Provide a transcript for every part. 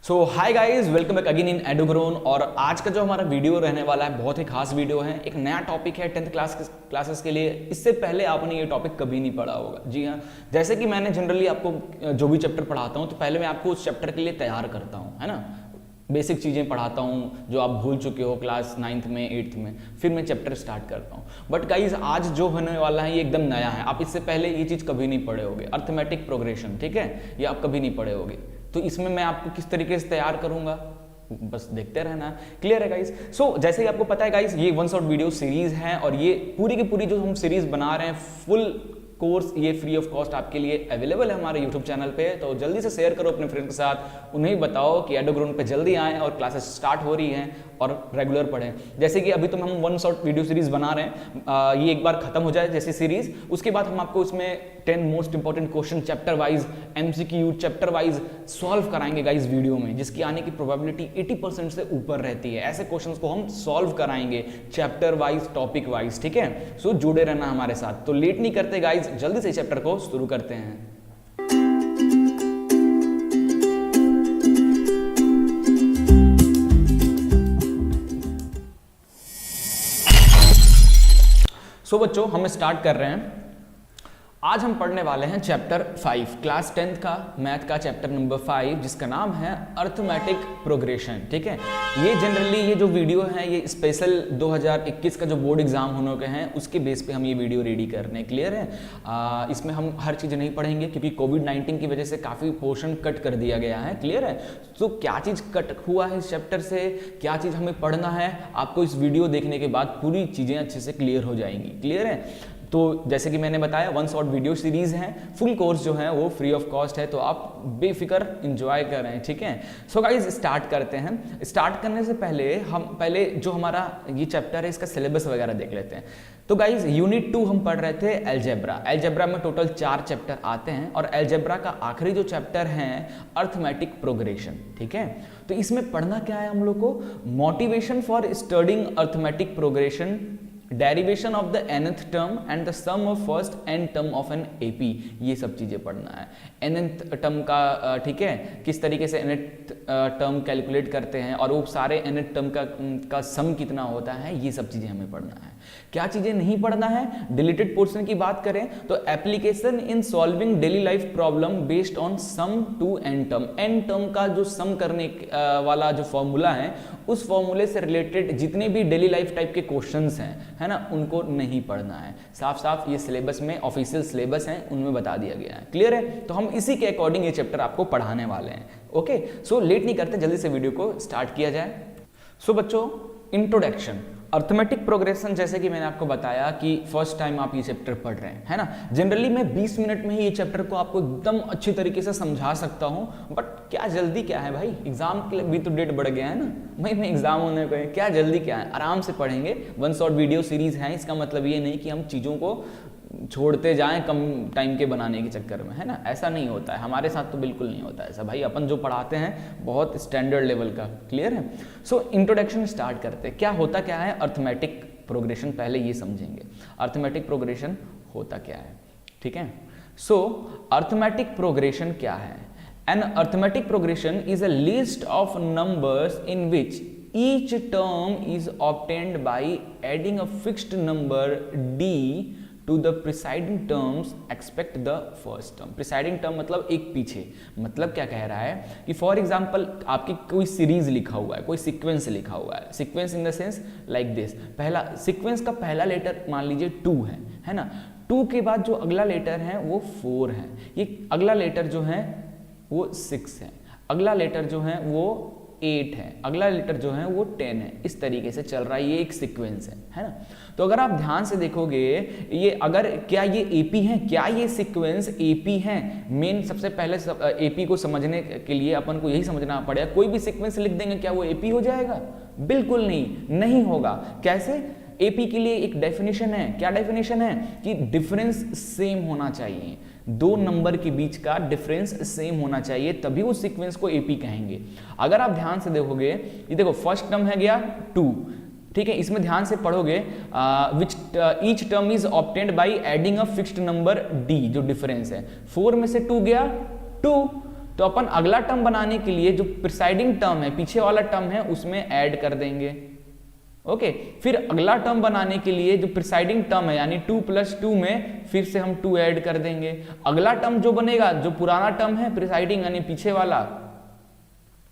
So hi guys, welcome back again in Edugrown. और आज का जो हमारा वीडियो रहने वाला है बहुत ही खास वीडियो है। एक नया टॉपिक है 10th क्लासेस के लिए। इससे पहले आपने ये टॉपिक कभी नहीं पढ़ा होगा। जी हाँ, जैसे कि मैंने जनरली आपको जो भी चैप्टर पढ़ाता हूँ तो पहले मैं आपको उस चैप्टर के लिए तैयार करता हूँ, है ना। बेसिक चीज़ें पढ़ाता हूँ जो आप भूल चुके हो क्लास 9th में 8th में, फिर मैं चैप्टर स्टार्ट करता हूँ। बट गाइज आज जो होने वाला है ये एकदम नया है। आप इससे पहले ये चीज़ कभी नहीं पढ़े होगे, अर्थमेटिक प्रोग्रेशन, ठीक है, ये आप कभी नहीं पढ़े होगे। तो इसमें मैं आपको किस तरीके से तैयार करूंगा बस देखते रहना। क्लियर है गाइस? सो जैसे ही आपको पता है गाइस, ये वन शॉट वीडियो सीरीज है और ये पूरी की पूरी जो हम सीरीज बना रहे हैं फुल कोर्स ये फ्री ऑफ कॉस्ट आपके लिए अवेलेबल है हमारे यूट्यूब चैनल पे। तो जल्दी से शेयर करो अपने फ्रेंड के साथ, उन्हें बताओ कि एडोग्रोन पे जल्दी आएँ और क्लासेस स्टार्ट हो रही हैं और रेगुलर पढ़ें। जैसे कि अभी तो हम वन शॉट वीडियो सीरीज बना रहे हैं, ये एक बार खत्म हो जाए जैसे सीरीज, उसके बाद हम आपको इसमें 10 most important question chapter wise MCQ chapter wise solve कराएंगे गाइस वीडियो में, जिसकी आने की प्रोबेबिलिटी 80% से ऊपर रहती है। ऐसे क्वेश्चंस को हम सॉल्व कराएंगे चैप्टर वाइज, टॉपिक वाइज, ठीक है। सो जुड़े रहना हमारे साथ। तो लेट नहीं करते गाइस, जल्दी से चैप्टर को शुरू करते हैं। सो बच्चों, हम स्टार्ट कर रहे हैं। आज हम पढ़ने वाले हैं चैप्टर 5, क्लास 10th का मैथ का चैप्टर नंबर 5, जिसका नाम है अर्थमेटिक प्रोग्रेशन, ठीक है। ये जनरली ये जो वीडियो है ये स्पेशल 2021 का जो बोर्ड एग्जाम होने के हैं उसके बेस पे हम ये वीडियो रेडी कर रहे हैं। क्लियर है? इसमें हम हर चीज़ नहीं पढ़ेंगे क्योंकि कोविड-19 की वजह से काफ़ी पोर्शन कट कर दिया गया है। क्लियर है? तो क्या चीज़ कट हुआ है इस चैप्टर से, क्या चीज़ हमें पढ़ना है, आपको इस वीडियो देखने के बाद पूरी चीज़ें अच्छे से क्लियर हो जाएंगी। क्लियर है? तो जैसे कि मैंने बताया वन शॉट वीडियो सीरीज है, फुल कोर्स जो है वो फ्री ऑफ कॉस्ट है, तो आप बेफिक्र एंजॉय कर रहे हैं, ठीक है। सो गाइज स्टार्ट करते हैं। स्टार्ट करने से पहले हम पहले जो हमारा ये चैप्टर है इसका सिलेबस वगैरह देख लेते हैं। तो गाइज यूनिट 2 हम पढ़ रहे थे एलजेब्रा। एलजेब्रा में टोटल 4 चैप्टर आते हैं और एलजेब्रा का आखिरी जो चैप्टर है अर्थमेटिक प्रोग्रेशन, ठीक है। तो इसमें पढ़ना क्या है हम लोग को? Motivation for studying arithmetic progression, derivation of the nth term and the sum of first n term of an AP, ये सब चीजें पढ़ना है। nth टर्म का, ठीक है, किस तरीके से nth टर्म कैलकुलेट करते हैं और वो सारे nth टर्म का सम कितना होता है, ये सब चीजें हमें पढ़ना है। क्या चीजें नहीं पढ़ना है? डिलीटेड पोर्शन की बात करें तो application in solving daily life problem based on sum to n term. n term का जो सम करने वाला जो फॉर्मूला है उस फॉर्मूले से रिलेटेड जितने भी डेली लाइफ टाइप के क्वेश्चंस हैं, है ना, उनको नहीं पढ़ना है। साफ साफ ये सिलेबस में, ऑफिशियल सिलेबस है उनमें बता दिया गया है। क्लियर है? तो हम इसी के अकॉर्डिंग ये चैप्टर आपको पढ़ाने वाले हैं। ओके, सो लेट नहीं करते, जल्दी से वीडियो को स्टार्ट किया जाए। सो बच्चों, इंट्रोडक्शन अर्थमेटिक प्रोग्रेशन, जैसे कि मैंने आपको बताया कि फर्स्ट टाइम आप ये चैप्टर पढ़ रहे हैं, है ना। जनरली मैं 20 मिनट में ही ये चैप्टर को आपको एकदम अच्छी तरीके से समझा सकता हूँ, बट क्या जल्दी क्या है भाई, एग्जाम के लिए भी तो डेट बढ़ गया है ना, मई में एग्जाम होने को है, क्या जल्दी क्या है, आराम से पढ़ेंगे। वन शॉट वीडियो सीरीज है, इसका मतलब ये नहीं कि हम चीज़ों को छोड़ते जाएं कम टाइम के बनाने के चक्कर में, है ना, ऐसा नहीं होता है। हमारे साथ तो बिल्कुल नहीं होता ऐसा भाई, अपन जो पढ़ाते हैं बहुत स्टैंडर्ड लेवल का। क्लियर है? सो इंट्रोडक्शन स्टार्ट करते हैं। क्या होता क्या है अर्थमेटिक प्रोग्रेशन, पहले ये समझेंगे अर्थमेटिक प्रोग्रेशन होता क्या है, ठीक है। सो अर्थमेटिक प्रोग्रेशन क्या है? An arithmetic progression is a list of numbers in which each term is obtained by adding a fixed number d to the preceding terms except the first term। preceding term मतलब एक पीछे, मतलब क्या कह रहा है कि फॉर एग्जाम्पल आपकी कोई सीरीज लिखा हुआ है, कोई सीक्वेंस लिखा हुआ है, sequence in the sense like this. पहला सीक्वेंस का पहला लेटर मान लीजिए 2 है ना। 2 के बाद जो अगला लेटर है वो 4 है, ये अगला लेटर जो है वो 6 है, अगला लेटर जो है वो 8 है, अगला लेटर जो है वो 10 है। इस तरीके से चल रहा है, ये एक सीक्वेंस है ना। तो अगर आप ध्यान से देखोगे ये अगर क्या ये AP है, क्या ये सीक्वेंस AP है? मेन सबसे पहले AP को समझने के लिए अपन को यही समझना पड़ेगा, कोई भी सीक्वेंस लिख देंगे क्या वो AP हो जाएगा? बिल्कुल नहीं होगा। कैसे? AP के लिए एक डेफिनेशन है। क्या डेफिनेशन है? कि डिफरेंस सेम होना चाहिए, 2 नंबर के बीच का डिफरेंस सेम होना चाहिए, तभी उस सीक्वेंस को AP कहेंगे। अगर आप ध्यान से देखोगे, ये देखो फर्स्ट टर्म है गया 2, ठीक है, इसमें ध्यान से पढ़ोगे which each term is obtained by adding a fixed number d, जो डिफरेंस है। 4 में से 2 गया 2, तो अपन अगला टर्म बनाने के लिए जो प्रिसाइडिंग टर्म है, पीछे वाला टर्म है, उसमें ऐड कर देंगे। ओके, फिर अगला टर्म बनाने के लिए जो प्रिसाइडिंग टर्म है यानी 2 + 2 में फिर से हम 2 ऐड कर देंगे। अगला टर्म जो बनेगा, जो पुराना टर्म है प्रिसाइडिंग यानी पीछे वाला,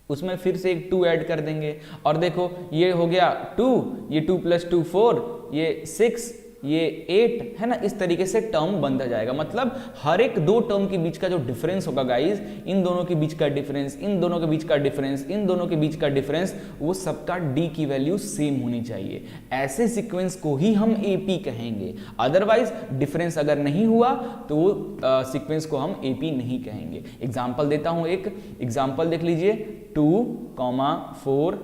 उसमें फिर से एक 2 ऐड कर देंगे। और देखो ये हो गया 2, ये 2 + 2 4, ये 6, ये 8 है ना। इस तरीके से टर्म बनता जाएगा। मतलब हर एक दो टर्म के बीच का जो डिफरेंस होगा गाइज, इन दोनों के बीच का डिफरेंस, इन दोनों के बीच का डिफरेंस, इन दोनों के बीच का डिफरेंस, वो सबका डी की वैल्यू सेम होनी चाहिए। ऐसे सीक्वेंस को ही हम एपी कहेंगे। अदरवाइज डिफरेंस अगर नहीं हुआ तो वो सीक्वेंस को हम एपी नहीं कहेंगे। एग्जाम्पल देता हूं, एक एग्जाम्पल देख लीजिए, 2, 4,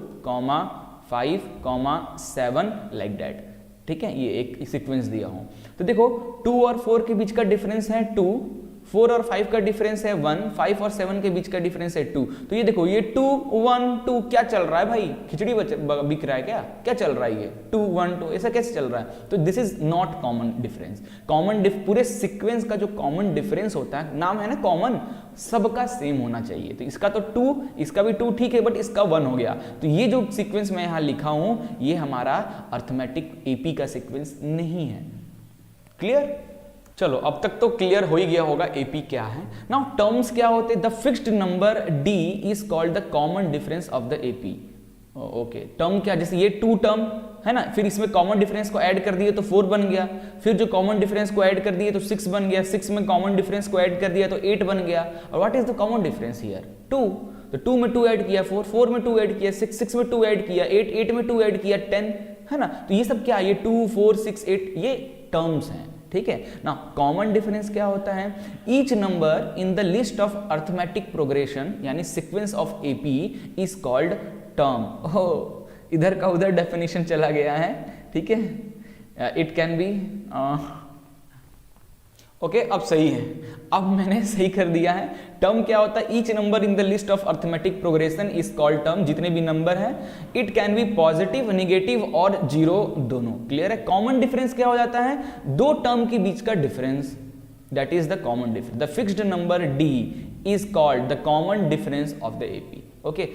5, 7 लाइक दैट। ठीक है, ये एक सीक्वेंस दिया हूं। तो देखो 2 और 4 के बीच का डिफरेंस है 2, 4 और 5 का डिफरेंस है 1, 5 और 7 के बीच का डिफरेंस है 2। तो ये देखो ये 2, 1, 2 क्या चल रहा है भाई? खिचड़ी बिक रहा है क्या चल रहा है ये 2, 1, 2 ऐसा कैसे चल रहा है? तो this is not common difference. पूरे सीक्वेंस का जो कॉमन डिफरेंस होता है, नाम है ना कॉमन, सबका सेम होना चाहिए। तो इसका तो 2, इसका भी 2 ठीक है, बट इसका 1 हो गया। तो ये जो सीक्वेंस मैं यहां लिखा हूं, ये हमारा अर्थमेटिक एपी का सीक्वेंस नहीं है। क्लियर? चलो अब तक तो क्लियर हो ही गया होगा एपी क्या है। नाउ टर्म्स क्या होते हैं? The fixed number D is called the common difference of the AP. Okay, term क्या, जैसे ये 2 टर्म है ना, फिर इसमें कॉमन डिफरेंस को ऐड कर दिए तो 4 बन गया, फिर जो कॉमन डिफरेंस को ऐड कर दिए तो 6 बन गया, 6 में कॉमन डिफरेंस को ऐड कर दिया तो 8 बन गया। और what is the common difference here? 2। तो 2 में 2 ऐड किया 4, 4 में 2 ऐड किया 6, 6 में 2 ऐड किया 8, 8 में 2 ऐड किया 10, है ना। तो ये सब क्या है? ये 2, 4, 6, 8 ये टर्म्स हैं। ठीक है ना। कॉमन डिफरेंस क्या होता है? Each number in the list of arithmetic progression यानी sequence of AP is called term. Oh, इधर का उधर डेफिनेशन चला गया है। ठीक है, इट कैन बी ओके, अब सही है, अब मैंने सही कर दिया है। टर्म क्या होता है? Each number in the list of arithmetic progression is called term. जितने भी नंबर हैं, it can be positive, negative और जीरो दोनों। क्लियर है? कॉमन डिफरेंस क्या हो जाता है? दो टर्म के बीच का difference, that is the common difference. The fixed number D is called the common difference of the AP. Okay,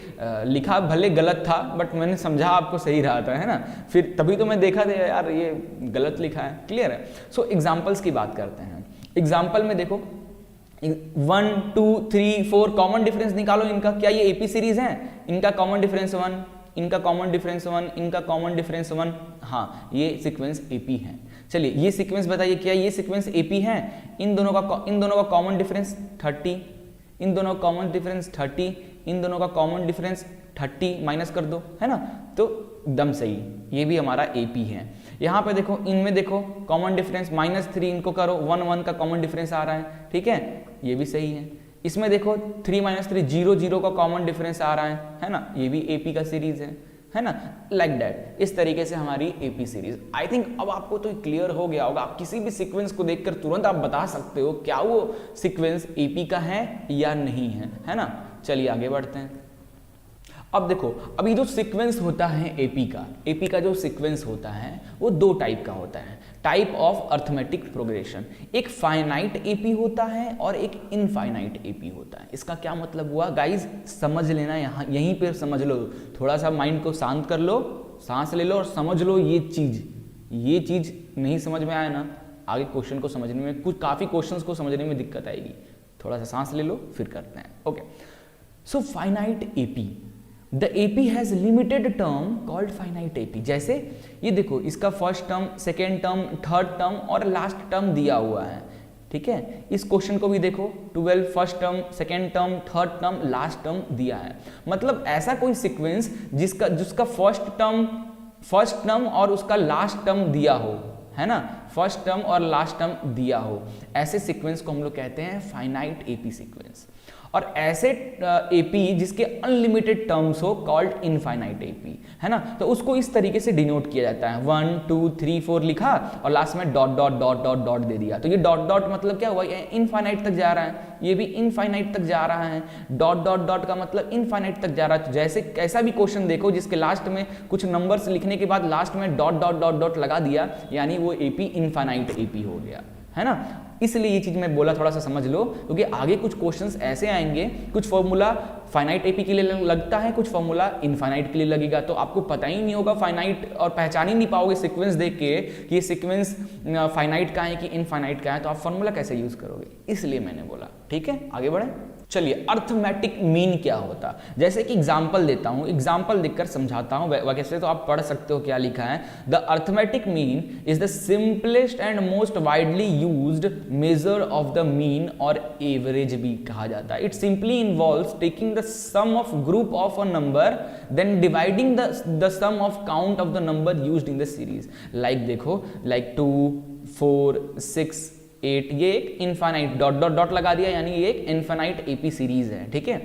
लिखा भले गलत था बट मैंने समझा आपको सही रहा था, है ना। फिर तभी तो मैं देखा था यार ये गलत लिखा है। क्लियर है? सो एग्जाम्पल्स की बात करते हैं। एग्जाम्पल में देखो 1, 2, 3, 4 कॉमन डिफरेंस निकालो इनका। क्या ये एपी सीरीज है? इनका कॉमन डिफरेंस 1, इनका कॉमन डिफरेंस 1, इनका कॉमन डिफरेंस 1। हाँ, ये सीक्वेंस एपी है। चलिए ये सीक्वेंस बताइए, क्या ये सीक्वेंस एपी है? इन दोनों का कॉमन डिफरेंस 30, इन दोनों का कॉमन डिफरेंस 30, इन दोनों का कॉमन डिफरेंस 30 माइनस कर दो, है ना। तो एकदम सही, ये भी हमारा एपी है। यहाँ पे देखो, इनमें देखो कॉमन डिफरेंस -3, इनको करो 1, 1 का कॉमन डिफरेंस आ रहा है। ठीक है, ये भी सही है। इसमें देखो 3 - 3 0, 0 का कॉमन डिफरेंस आ रहा है ना। ये भी एपी का सीरीज है ना। लाइक दैट, इस तरीके से हमारी एपी सीरीज। आई थिंक अब आपको तो क्लियर हो गया होगा। आप किसी भी सीक्वेंस को देखकर तुरंत आप बता सकते हो क्या वो सीक्वेंस एपी का है या नहीं है ना। चलिए आगे बढ़ते हैं। अब देखो, अभी जो सीक्वेंस होता है एपी का जो सीक्वेंस होता है वो 2 टाइप का होता है। टाइप ऑफ अर्थमेटिक प्रोग्रेशन, एक फाइनाइट एपी होता है और एक इनफाइनाइट एपी होता है। इसका क्या मतलब हुआ गाइज, समझ लेना, यहाँ यहीं पे समझ लो। थोड़ा सा माइंड को शांत कर लो, सांस ले लो और समझ लो ये चीज नहीं समझ में आया ना, आगे क्वेश्चन को समझने में काफी क्वेश्चंस को समझने में दिक्कत आएगी। थोड़ा सा सांस ले लो फिर करते हैं। Okay, so finite AP, the AP has limited term called finite AP. जैसे ये देखो, इसका first term, second term, third term और लास्ट टर्म दिया हुआ है। ठीक है, इस क्वेश्चन को भी देखो, 12 first term, second term, third term, last term दिया है। मतलब ऐसा कोई सीक्वेंस जिसका फर्स्ट टर्म और उसका लास्ट टर्म दिया हो, है ना, फर्स्ट टर्म और लास्ट टर्म दिया हो, ऐसे सीक्वेंस को हम लोग कहते हैं फाइनाइट एपी सीक्वेंस। और ऐसे एपी जिसके अनलिमिटेड टर्म्स हो कॉल्ड इनफाइनाइट एपी, है ना। तो उसको इस तरीके से डिनोट किया जाता है, 1, 2, 3, 4 लिखा और लास्ट में dot dot dot dot dot दे दिया। तो ये डॉट डॉट मतलब क्या हुआ, ये इनफाइनाइट तक जा रहा है, ये भी इनफाइनाइट तक जा रहा है। डॉट डॉट डॉट का मतलब इनफाइनाइट तक जा रहा है। तो जैसे कैसा भी क्वेश्चन देखो जिसके लास्ट में कुछ नंबर्स लिखने के बाद लास्ट में डॉट डॉट डॉट डॉट लगा दिया, यानी वो एपी इनफाइनाइट एपी हो गया, है ना। इसलिए ये चीज मैं बोला थोड़ा सा समझ लो, क्योंकि आगे कुछ क्वेश्चंस ऐसे आएंगे, कुछ फॉर्मूला फाइनाइट एपी के लिए लगता है, कुछ फॉर्मूला इनफाइनाइट के लिए लगेगा, तो आपको पता ही नहीं होगा फाइनाइट, और पहचान ही नहीं पाओगे सीक्वेंस देख के कि ये सीक्वेंस फाइनाइट का है कि इनफाइनाइट का है, तो आप फॉर्मूला कैसे यूज करोगे, इसलिए मैंने बोला। ठीक है, आगे बढ़े। चलिए, अर्थमेटिक मीन क्या होता है, जैसे कि एग्जांपल देता हूं, एग्जांपल देकर समझाता हूं, वैसे तो आप पढ़ सकते हो क्या लिखा है। The arithmetic mean is the simplest and most widely used measure of the mean और एवरेज भी कहा जाता है। It simply involves taking the sum of group of a number then dividing the sum of count of the number used in the series. Like देखो, like 2, 4, 6, 8, ये एक infinite dot dot dot लगा दिया, यानी ये एक इनफाइनाइट एपी सीरीज है। ठीक है,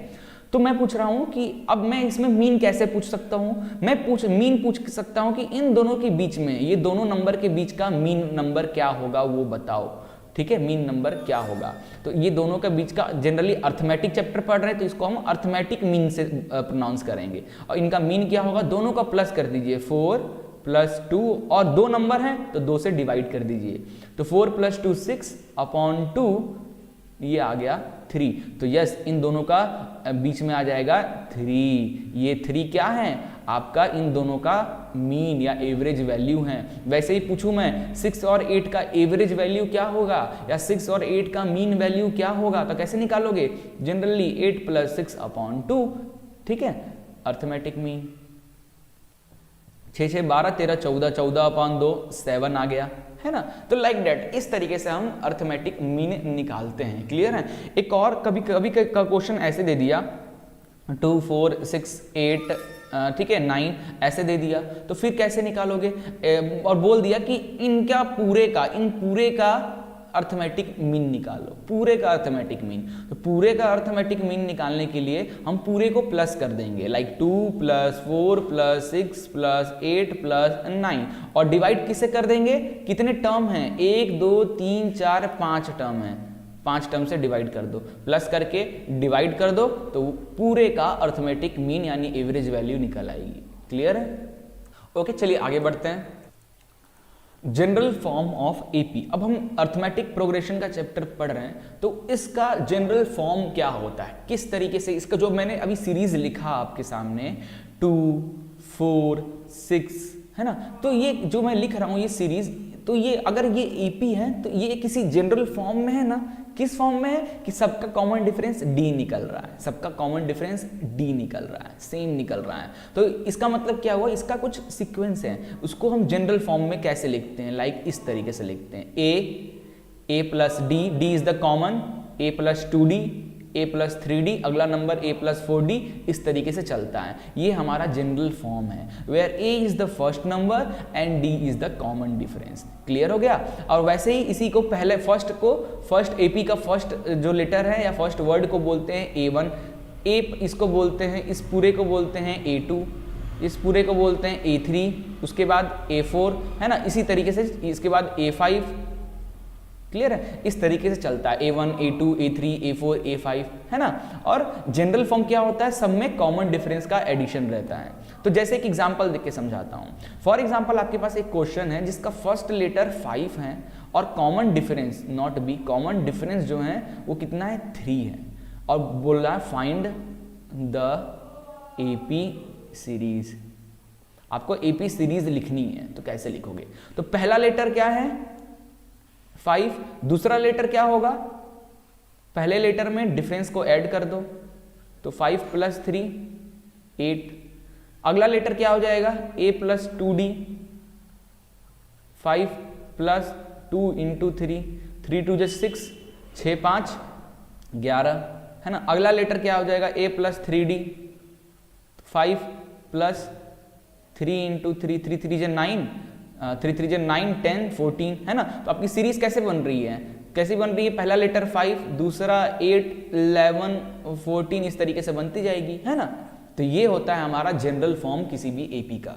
तो मैं पूछ रहा हूं कि अब मैं इसमें मीन कैसे पूछ सकता हूं, मैं मीन पूछ सकता हूं कि इन दोनों के बीच में, ये दोनों नंबर के बीच का मीन नंबर क्या होगा वो बताओ। ठीक है, मीन नंबर क्या होगा, तो ये दोनों के बीच का, जनरली अर्थमेटिक चैप्टर पढ़ रहे हैं तो इसको हम अर्थमेटिक मीन से प्रोनाउंस करेंगे, और इनका मीन क्या होगा, दोनों का प्लस कर दीजिए, 4 + 2, और 2 नंबर हैं तो 2 से डिवाइड कर दीजिए, तो 4 + 2 6/2, ये आ गया 3। तो यस, इन दोनों का बीच में आ जाएगा 3। ये 3 क्या है आपका, इन दोनों का मीन या एवरेज वैल्यू है। वैसे ही पूछूं मैं 6 और 8 का एवरेज वैल्यू क्या होगा, या 6 और 8 का मीन वैल्यू क्या होगा, तो कैसे निकालोगे, जनरली 8 + 6/2। ठीक है, अर्थमेटिक मीन 6 6 12 13 14, 14/2 7 आ गया, है ना। तो लाइक दैट, इस तरीके से हम अर्थमेटिक मीन निकालते हैं। क्लियर है। एक और कभी कभी का क्वेश्चन ऐसे दे दिया 2 4 6 8, ठीक है 9 ऐसे दे दिया, तो फिर कैसे निकालोगे, और बोल दिया कि इनका इन पूरे का अर्थमेटिक मीन निकालो, पूरे का अर्थमेटिक मीन। तो पूरे का अर्थमेटिक मीन निकालने के लिए हम पूरे को प्लस कर देंगे, लाइक 2 + 4 + 6 + 8 + 9, और डिवाइड किससे कर देंगे, कितने टर्म हैं, 1 2 3 4 5 टर्म है, 5 टर्म से डिवाइड कर दो, प्लस करके डिवाइड कर दो, तो पूरे का अर्थमेटिक मीन यानी एवरेज वैल्यू निकल आएगी। क्लियर है। ओके, चलिए आगे बढ़ते हैं। General form of AP. अब हम अर्थमेटिक प्रोग्रेशन का चैप्टर पढ़ रहे हैं, तो इसका जनरल फॉर्म क्या होता है, किस तरीके से इसका, जो मैंने अभी सीरीज लिखा आपके सामने 2 4 6, है ना, तो ये जो मैं लिख रहा हूं ये सीरीज, तो ये अगर ये एपी है तो ये किसी जनरल फॉर्म में है ना, किस फॉर्म में है कि सबका कॉमन डिफरेंस डी निकल रहा है, सबका कॉमन डिफरेंस डी निकल रहा है, सेम निकल रहा है। तो इसका मतलब क्या हुआ, इसका कुछ सीक्वेंस है, उसको हम जनरल फॉर्म में कैसे लिखते हैं, लाइक इस तरीके से लिखते हैं, a + d, d is the common, a + 2d, a + 3d, अगला नंबर a + 4d, इस तरीके से चलता है। ये हमारा जनरल फॉर्म है, where a is the first number and d is the common difference. Clear हो गया। और वैसे ही इसी को पहले फर्स्ट एपी का फर्स्ट जो लेटर है या फर्स्ट वर्ड को बोलते हैं a1, इसको बोलते हैं, इस पूरे को बोलते हैं a2, इस पूरे को बोलते हैं a3, उसके बाद a4, है ना, इसी तरीके से इसके बाद a5। क्लियर है, इस तरीके से चलता है, a1 a2 a3 a4 a5, है ना। और जनरल फॉर्म क्या होता है, सब में कॉमन डिफरेंस का एडिशन रहता है। तो जैसे एक एग्जांपल देख के समझाता हूं। फॉर एग्जांपल आपके पास एक क्वेश्चन है जिसका फर्स्ट लेटर 5 है और common difference not be, common difference जो है वो कितना है, 3 है, और बोल रहा है फाइंड द एपी सीरीज। आपको एपी सीरीज लिखनी है, तो कैसे लिखोगे, तो पहला लेटर क्या है 5, दूसरा लेटर क्या होगा, पहले लेटर में डिफरेंस को ऐड कर दो, तो 5 + 3 8, अगला लेटर क्या हो जाएगा a + 2d, 5 + 2 × 3, 3 2 6, 6 5 11, है ना। अगला लेटर क्या हो जाएगा a + 3d, 5 + 3 × 3, 3 3 9, 3 3 9 10 14, है ना। तो आपकी सीरीज कैसे बन रही है, पहला लेटर 5, दूसरा 8 11 14, इस तरीके से बनती जाएगी, है ना। तो ये होता है हमारा जनरल फॉर्म किसी भी एपी का।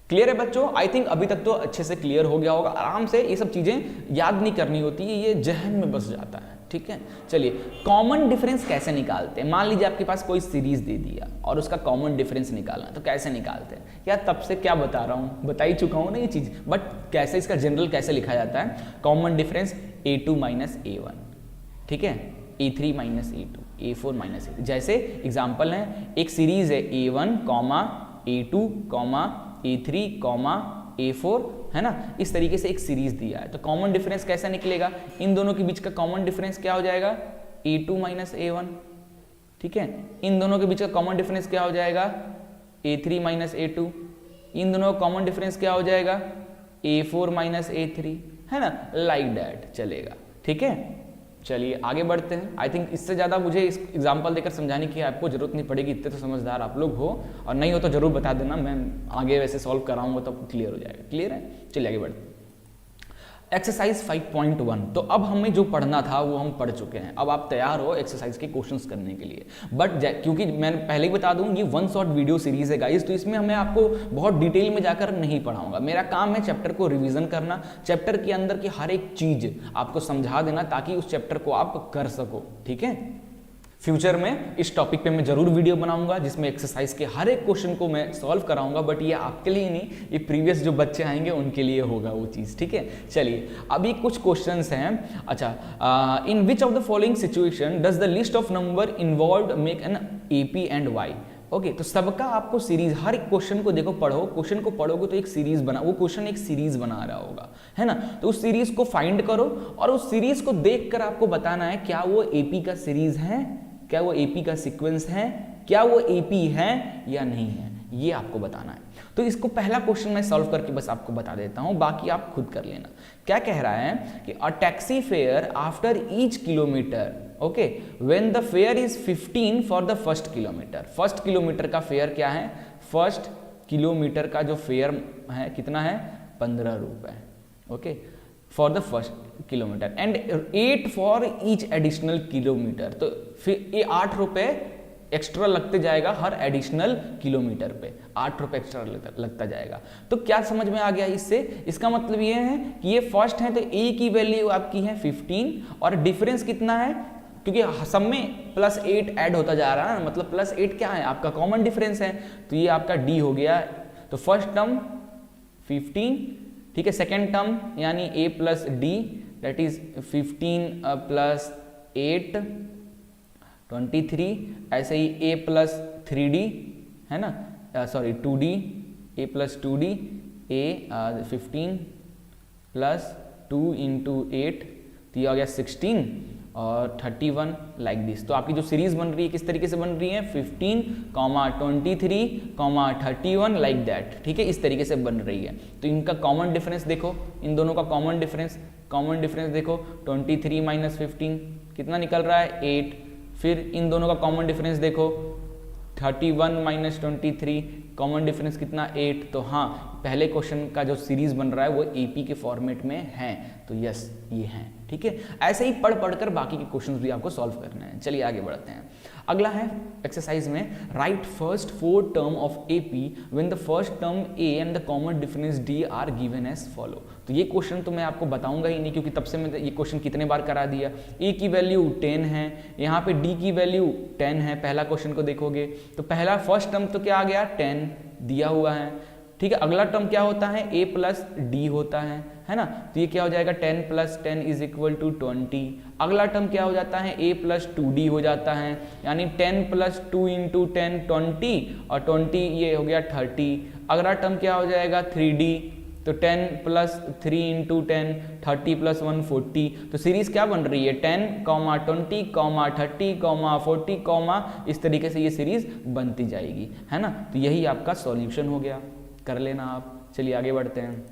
क्लियर है बच्चों, आई थिंक अभी तक तो अच्छे से क्लियर हो गया होगा। आराम से ये सब चीजें याद नहीं करनी होती है, ये जहन में बस जाता है। ठीक है, चलिए कॉमन डिफरेंस कैसे निकालते हैं। मान लीजिए आपके पास कोई सीरीज दे दिया और उसका कॉमन डिफरेंस निकालना है, तो कैसे निकालते हैं यार, तब से क्या बता रहा हूँ, बता ही चुका हूँ ना ये चीज, बट कैसे इसका जनरल कैसे लिखा जाता है। Common difference A2 minus A1, ठीक है, A3 minus A2, A4 minus A3। जैसे एग्जाम्पल है, एक सीरीज है A1 comma A2 comma A3 comma A4, है ना, इस तरीके से एक सीरीज दिया है। तो कॉमन डिफरेंस कैसा निकलेगा, इन दोनों के बीच का कॉमन डिफरेंस क्या हो जाएगा, A2 माइनस A1, ठीक है। इन दोनों के बीच का कॉमन डिफरेंस क्या हो जाएगा, A3 माइनस A2। इन दोनों का कॉमन डिफरेंस क्या हो जाएगा, A4 माइनस A3, है ना, लाइक दैट चलेगा, ठीक है। चलिए आगे बढ़ते हैं। आई थिंक इससे ज़्यादा मुझे इस एग्जाम्पल देकर समझाने की आपको जरूरत नहीं पड़ेगी, इतने तो समझदार आप लोग हो, और नहीं हो तो जरूर बता देना, मैं आगे वैसे सॉल्व कराऊंगा तो क्लियर हो जाएगा। क्लियर है, चलिए आगे बढ़ते हैं। एक्सरसाइज 5.1, तो अब हमें जो पढ़ना था वो हम पढ़ चुके हैं। अब आप तैयार हो एक्सरसाइज के क्वेश्चंस करने के लिए। बट क्योंकि मैं पहले ही बता दूं, ये वन शॉट वीडियो सीरीज है गाइस, तो इसमें मैं आपको बहुत डिटेल में जाकर नहीं पढ़ाऊंगा। मेरा काम है चैप्टर को रिवीजन करना, चैप्टर के अंदर की हर एक चीज आपको समझा देना, ताकि उस चैप्टर को आप कर सको, ठीक है। फ्यूचर में इस टॉपिक पे मैं जरूर वीडियो बनाऊंगा जिसमें एक्सरसाइज के हर एक क्वेश्चन को मैं सॉल्व कराऊंगा, बट ये आपके लिए नहीं, ये प्रीवियस जो बच्चे आएंगे उनके लिए होगा वो चीज़, ठीक है। चलिए अभी कुछ क्वेश्चंस हैं। अच्छा, in which of the following situation does the list of number involved make an AP and Y। Okay, तो सबका आपको सीरीज, हर एक क्वेश्चन को देखो, पढ़ो, क्वेश्चन को पढ़ोगे तो एक सीरीज बना, वो क्वेश्चन एक सीरीज बना रहा होगा, है ना। तो उस सीरीज को फाइंड करो और उस सीरीज को देखकर आपको बताना है क्या वो AP का सीरीज है, क्या वो AP का सीक्वेंस है, क्या वो AP है या नहीं है, ये आपको बताना है। तो इसको पहला क्वेश्चन मैं सॉल्व करके बस आपको बता देता हूं, बाकी आप खुद कर लेना। क्या कह रहा है कि a taxi fare after each kilometre, okay, when the fair is 15 for the first kilometre. First kilometre का फेयर क्या है, फर्स्ट किलोमीटर का जो फेयर है कितना है, 15 रुपए, okay, for the first kilometre, and 8 for each additional kilometre. तो फिर ये 8 रुपए एक्स्ट्रा लगते जाएगा हर एडिशनल किलोमीटर पे, 8 रुपए एक्स्ट्रा लगता जाएगा। तो क्या समझ में आ गया इससे, इसका मतलब ये है कि ये फर्स्ट है तो A की वैल्यू आपकी है 15 और डिफरेंस कितना है, क्योंकि सब में +8 ऐड होता जा रहा है ना, मतलब +8 क्या है, आपका कॉमन डिफरेंस है, तो ये आपका D हो गया। तो फर्स्ट टर्म 15, ठीक है, सेकेंड टर्म यानी A plus D, that is 15 + 8 23, ऐसे ही A प्लस 3D, है ना, sorry 2D, A plus 2D, A 15 + 2 × 8, तो ये आ गया 16 और 31 लाइक दिस। तो आपकी जो सीरीज बन रही है किस तरीके से बन रही है, 15, 23, 31 लाइक दैट, ठीक है, इस तरीके से बन रही है। तो इनका कॉमन डिफरेंस देखो, इन दोनों का कॉमन डिफरेंस देखो, 23 - 15 कितना निकल रहा है, 8। फिर इन दोनों का कॉमन डिफरेंस देखो, 31 - 23, कॉमन डिफरेंस कितना, 8। तो हाँ, पहले क्वेश्चन का जो सीरीज बन रहा है वो AP के फॉर्मेट में है, तो यस ये है, ठीक है। ऐसे ही पढ़कर बाकी के क्वेश्चंस भी आपको सॉल्व करने हैं। चलिए आगे बढ़ते हैं। अगला है एक्सरसाइज में, write first 4 term of AP when the first term A and the common difference D are given as follow. तो ये क्वेश्चन तो मैं आपको बताऊंगा ही नहीं, क्योंकि तब से मैं ये क्वेश्चन कितने बार करा दिया। A की वैल्यू 10 है, यहाँ पे D की वैल्यू 10 है, पहला क्वेश्चन को देखोगे तो पहला फर्स्ट टर्म तो क्या आ गया, 10 दिया हुआ है, ठीक है। अगला टर्म क्या होता है, A प्लस D होता है ना, तो ये क्या हो जाएगा, 10 + 10 = 20। अगला टर्म क्या हो जाता है, A प्लस 2D हो जाता है, यानी 10 + 2 × 10 20, और 20 ये हो गया 30। अगला टर्म क्या हो जाएगा, 3D, तो 10 + 3 × 10 30 + 1 40। तो सीरीज क्या बन रही है, 10, 20, 30, 40, इस तरीके से ये सीरीज बनती जाएगी, है ना। तो यही आपका सॉल्यूशन हो गया, कर लेना आप। चलिए आगे बढ़ते हैं।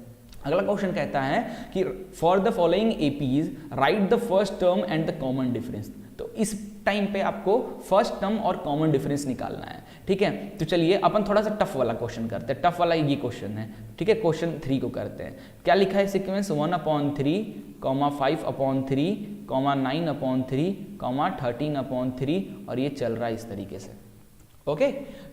अगला क्वेश्चन कहता है कि for the following APs right the first term and the common difference. तो इस टाइम पे आपको फर्स्ट टर्म और कॉमन डिफरेंस निकालना है, ठीक है। तो चलिए अपन थोड़ा सा टफ वाला क्वेश्चन करते हैं, टफ वाला ये क्वेश्चन है, ठीक है। क्वेश्चन 3 को करते हैं। क्या लिखा है सीक्वेंस, 1/3, 5/3, 9/3, 13/3, और ये चल रहा है इस तरीके से, ओके।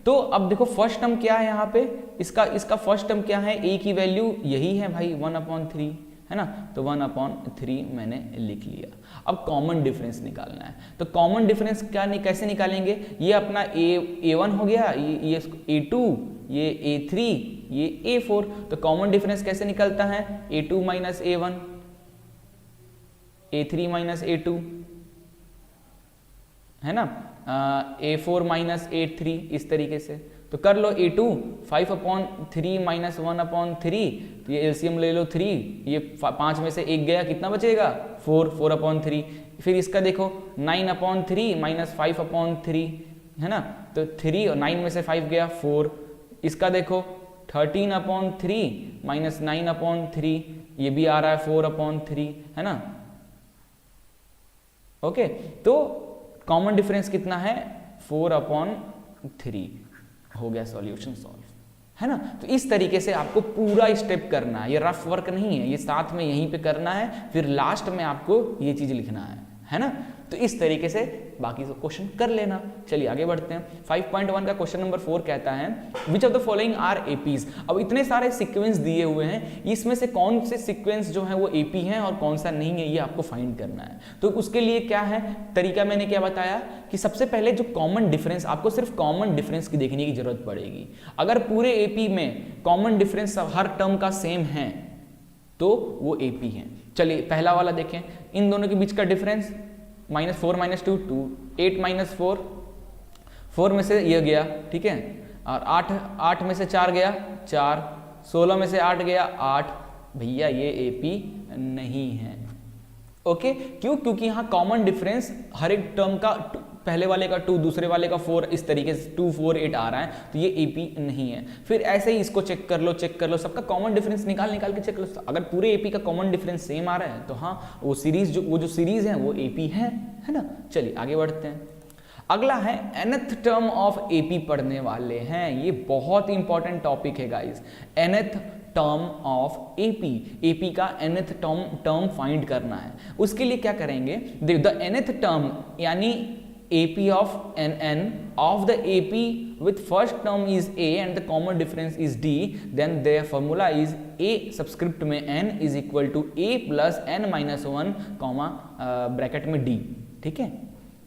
तो अब देखो फर्स्ट टर्म क्या है यहाँ पे, इसका फर्स्ट टर्म क्या है, A की वैल्यू यही है भाई 1/3, है ना, तो 1/3 मैंने लिख लिया। अब कॉमन डिफरेंस निकालना है, तो कॉमन डिफरेंस कैसे निकालेंगे, ये अपना A1 हो गया, ये A2, ये A3, ये A4। तो कॉमन डिफरेंस कैसे निकलता है, A2 - A1, A3 minus A2, है ना, A4 माइनस A3, इस तरीके से। तो कर लो A2 5/3 माइनस 1/3, तो ये एलसीएम ले लो 3, ये 5 में से 1 गया, कितना बचेगा 4/3। फिर इसका देखो 9/3 माइनस 5/3, है ना, तो 3 और 9 में से 5 गया 4। इसका देखो 13/3 माइनस 9/3, ये भी आ रहा है 4/3, है ना। ओके, तो कॉमन डिफरेंस कितना है 4/3, हो गया सॉल्यूशन सॉल्व, है ना। तो इस तरीके से आपको पूरा स्टेप करना है, ये रफ वर्क नहीं है, ये साथ में यहीं पे करना है, फिर लास्ट में आपको ये चीज लिखना है ना। तो इस तरीके से बाकी सब क्वेश्चन कर लेना। चलिए आगे बढ़ते हैं। 5.1 का क्वेश्चन नंबर 4 कहता है which of the following are APs. अब इतने सारे सीक्वेंस दिए हुए हैं, इसमें से कौन से सीक्वेंस जो है वो एपी हैं और कौन सा नहीं है, ये आपको फाइंड करना है। तो उसके लिए क्या है तरीका, मैंने क्या बताया कि सबसे पहले जो कॉमन डिफरेंस, आपको सिर्फ कॉमन डिफरेंस की देखने की जरूरत पड़ेगी। अगर पूरे एपी में कॉमन डिफरेंस हर टर्म का सेम है तो वो एपी है। चलिए पहला वाला देखें, इन दोनों के बीच का डिफरेंस -4 - 2 2, 8 - 4, 4 में से ये गया, ठीक है, और 8 में से 4 गया 4, 16 में से 8 गया 8, भैया ये एपी नहीं है। ओके, क्यों? क्योंकि यहाँ कॉमन डिफरेंस हर एक टर्म का, पहले वाले का 2, दूसरे वाले का 4, इस तरीके से 2 4 8 आ रहा है, तो ये एपी नहीं है। फिर ऐसे ही इसको चेक कर लो, सबका कॉमन डिफरेंस निकाल के चेक लो। अगर पूरे एपी का कॉमन डिफरेंस सेम आ रहा है तो हाँ वो सीरीज, वो जो सीरीज है वो एपी है ना। चलिए आगे बढ़ते हैं। अगला है nth टर्म ऑफ एपी पढ़ने वाले हैं, ये बहुत इंपॉर्टेंट टॉपिक है guys. nth term of AP का nth टर्म फाइंड करना है। उसके लिए क्या करेंगे, द nth टर्म यानी AP of n of the AP with first term is A and the common difference is D, then their formula is A subscript में n is equal to A plus n minus 1 comma bracket में D, ठीक है,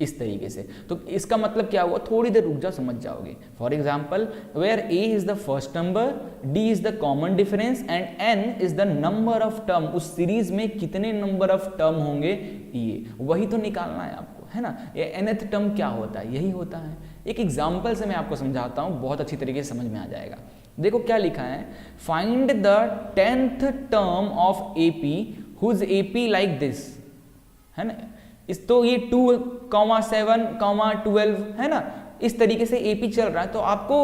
इस तरीके से। तो इसका मतलब क्या हुआ, थोड़ी देर रुक जाओ समझ जाओगे। For example where A is the first number, D is the common difference and n is the number of term, उस सीरीज में कितने नंबर ऑफ टर्म होंगे ये वही तो निकालना है आपको, है ना। ये nth टर्म क्या होता है, यही होता है। एक एग्जाम्पल से मैं आपको समझाता हूँ, बहुत अच्छी तरीके से समझ में आ जाएगा। देखो क्या लिखा है, find the 10th term of AP whose AP like this, है ना। इस तो ये 2, 7, 12 है ना, इस तरीके से एपी चल रहा है। तो आपको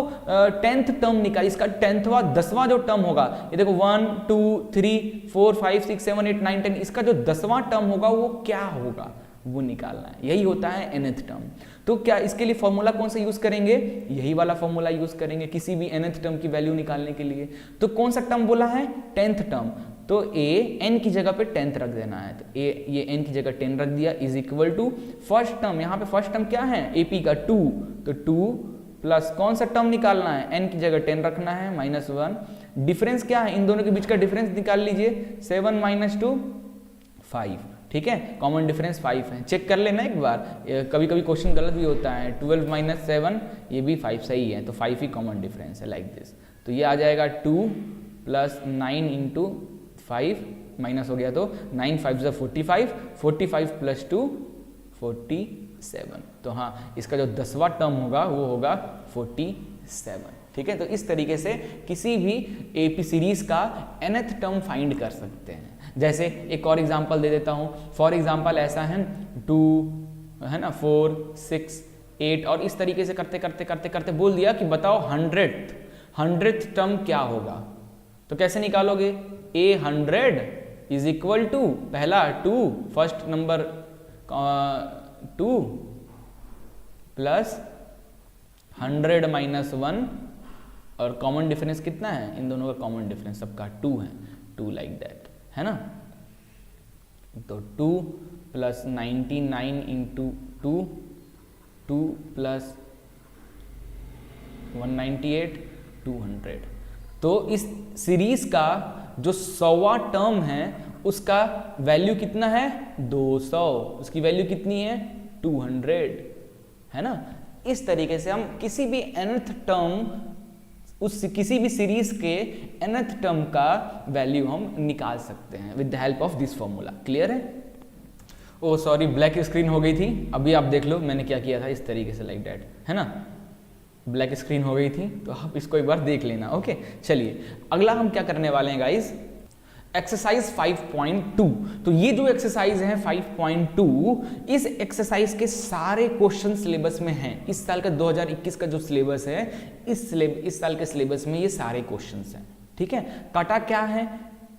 10th टर्म निकाल, इसका 10वां जो टर्म होगा, ये देखो 1 2 3 4 5 6 7 8 9 10, इसका जो 10वां टर्म होगा वो क्या होगा वो निकालना है। यही होता है nth टर्म। तो क्या इसके लिए फॉर्मूला कौन सा यूज करेंगे, यही वाला फॉर्मूला यूज करेंगे किसी भी nth टर्म की वैल्यू निकालने के लिए। तो कौन सा टर्म बोला है, 10th टर्म। तो a n की जगह पे 10th रख देना है, तो a ये n की जगह 10 रख दिया, is equal to first term, यहाँ पे फर्स्ट टर्म क्या है AP का 2, तो 2 प्लस कौन सा टर्म निकालना है, n की जगह 10 रखना है -1। डिफरेंस क्या है, इन दोनों के बीच का डिफरेंस निकाल लीजिए, 7 - 2 5, ठीक है, कॉमन डिफरेंस 5 है। चेक कर लेना एक बार, कभी कभी क्वेश्चन गलत भी होता है। 12 - 7 ये भी 5 सही है, तो 5 ही कॉमन डिफरेंस है, लाइक दिस। तो ये आ जाएगा 2 प्लस 9 × 5 माइनस हो गया, तो 9 5 = 45, 45 + 2 47। तो हाँ इसका जो 10वां टर्म होगा वो होगा 47, ठीक है। तो इस तरीके से किसी भी एपी सीरीज का nth टर्म फाइंड कर सकते हैं। जैसे एक और एग्जांपल दे देता हूँ, फॉर एग्जांपल ऐसा है 2 है ना 4 6 8, और इस तरीके से करते करते करते करते बोल दिया कि बताओ 100th टर्म क्या होगा। तो कैसे निकालोगे, A100 इज इक्वल टू पहला 2, फर्स्ट नंबर 2 प्लस 100 - 1, और कॉमन डिफरेंस कितना है, इन दोनों का कॉमन डिफरेंस सबका 2 है, 2 लाइक दैट, है ना। तो 2 प्लस 99 × 2, 2 प्लस 198 200। तो इस सीरीज का जो 100वां टर्म है उसका वैल्यू कितना है 200, उसकी वैल्यू कितनी है 200, है ना। इस तरीके से हम किसी भी nth टर्म, उस किसी भी सीरीज के nth टर्म का वैल्यू हम निकाल सकते हैं with the help of this formula. Clear है। ओ सॉरी, ब्लैक स्क्रीन हो गई थी। अभी आप देख लो मैंने क्या किया था, इस तरीके से लाइक दैट, है ना, ब्लैक स्क्रीन हो गई थी, तो आप इसको एक बार देख लेना। ओके, चलिए अगला हम क्या करने वाले हैं गाइस, एक्सरसाइज 5.2। तो ये जो एक्सरसाइज है 5.2, इस एक्सरसाइज के सारे क्वेश्चन सिलेबस में हैं। इस साल का 2021 का जो सिलेबस है, इस साल के सिलेबस में ये सारे क्वेश्चंस हैं, ठीक है। कटा क्या है,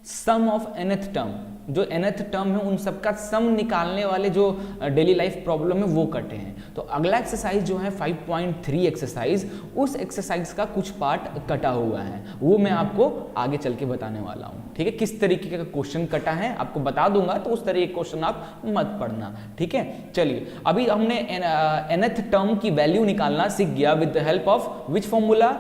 सम ऑफ nth टर्म, जो nth टर्म है उन सबका सम निकालने वाले जो डेली लाइफ प्रॉब्लम है वो कटे हैं। तो अगला एक्सरसाइज जो है 5.3 एक्सरसाइज, उस एक्सरसाइज का कुछ पार्ट कटा हुआ है, वो मैं आपको आगे चल के बताने वाला हूँ, ठीक है। किस तरीके का क्वेश्चन कटा है आपको बता दूंगा, तो उस तरीके के क्वेश्चन आप मत पढ़ना, ठीक है। चलिए अभी हमने nth टर्म की वैल्यू निकालना सीख गया with the help of which formula,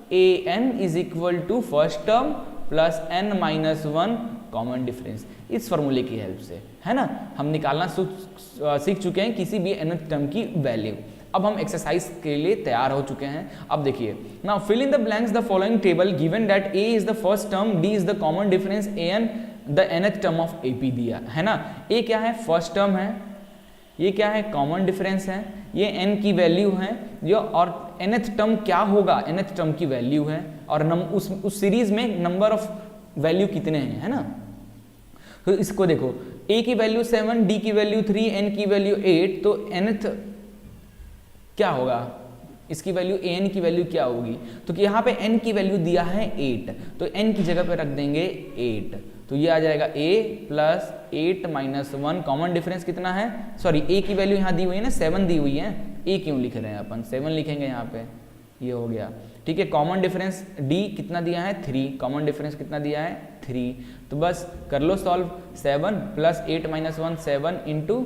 an is equal to first term plus n minus 1 common difference, इस फॉर्मूले की हेल्प से, है ना, हम निकालना सीख चुके हैं किसी भी nth टर्म की वैल्यू। अब हम एक्सरसाइज के लिए तैयार हो चुके हैं। अब देखिए, now fill in the blanks the following table given that a is the first term, d is the common difference, an the nth term of ap दिया है ना। a क्या है, फर्स्ट टर्म है, ये क्या है, कॉमन डिफरेंस है, ये n की वैल्यू है, ये और nth टर्म क्या होगा, nth टर्म की वैल्यू है, और उस सीरीज में नंबर ऑफ वैल्यू कितने हैं, है ना। तो इसको देखो, a की वैल्यू 7, d की वैल्यू 3, n की वैल्यू 8, तो nth क्या होगा, इसकी वैल्यू an की वैल्यू क्या होगी, तो यहाँ पे n की वैल्यू दिया है 8, तो n की जगह पे रख देंगे 8, तो ये आ जाएगा a plus 8 minus 1, common difference कितना है, सॉरी a की वैल्यू यहाँ दी हुई है ना, 7 दी हुई है, a क्यों लिख रहे हैं अपन, 7 लिखेंगे यहाँ पे, ये हो गया, ठीक है। कॉमन डिफरेंस d कितना दिया है, 3, कॉमन डिफरेंस कितना दिया है, 3, तो बस कर लो सॉल्व, 7 प्लस 8 माइनस 1, 7 इंटू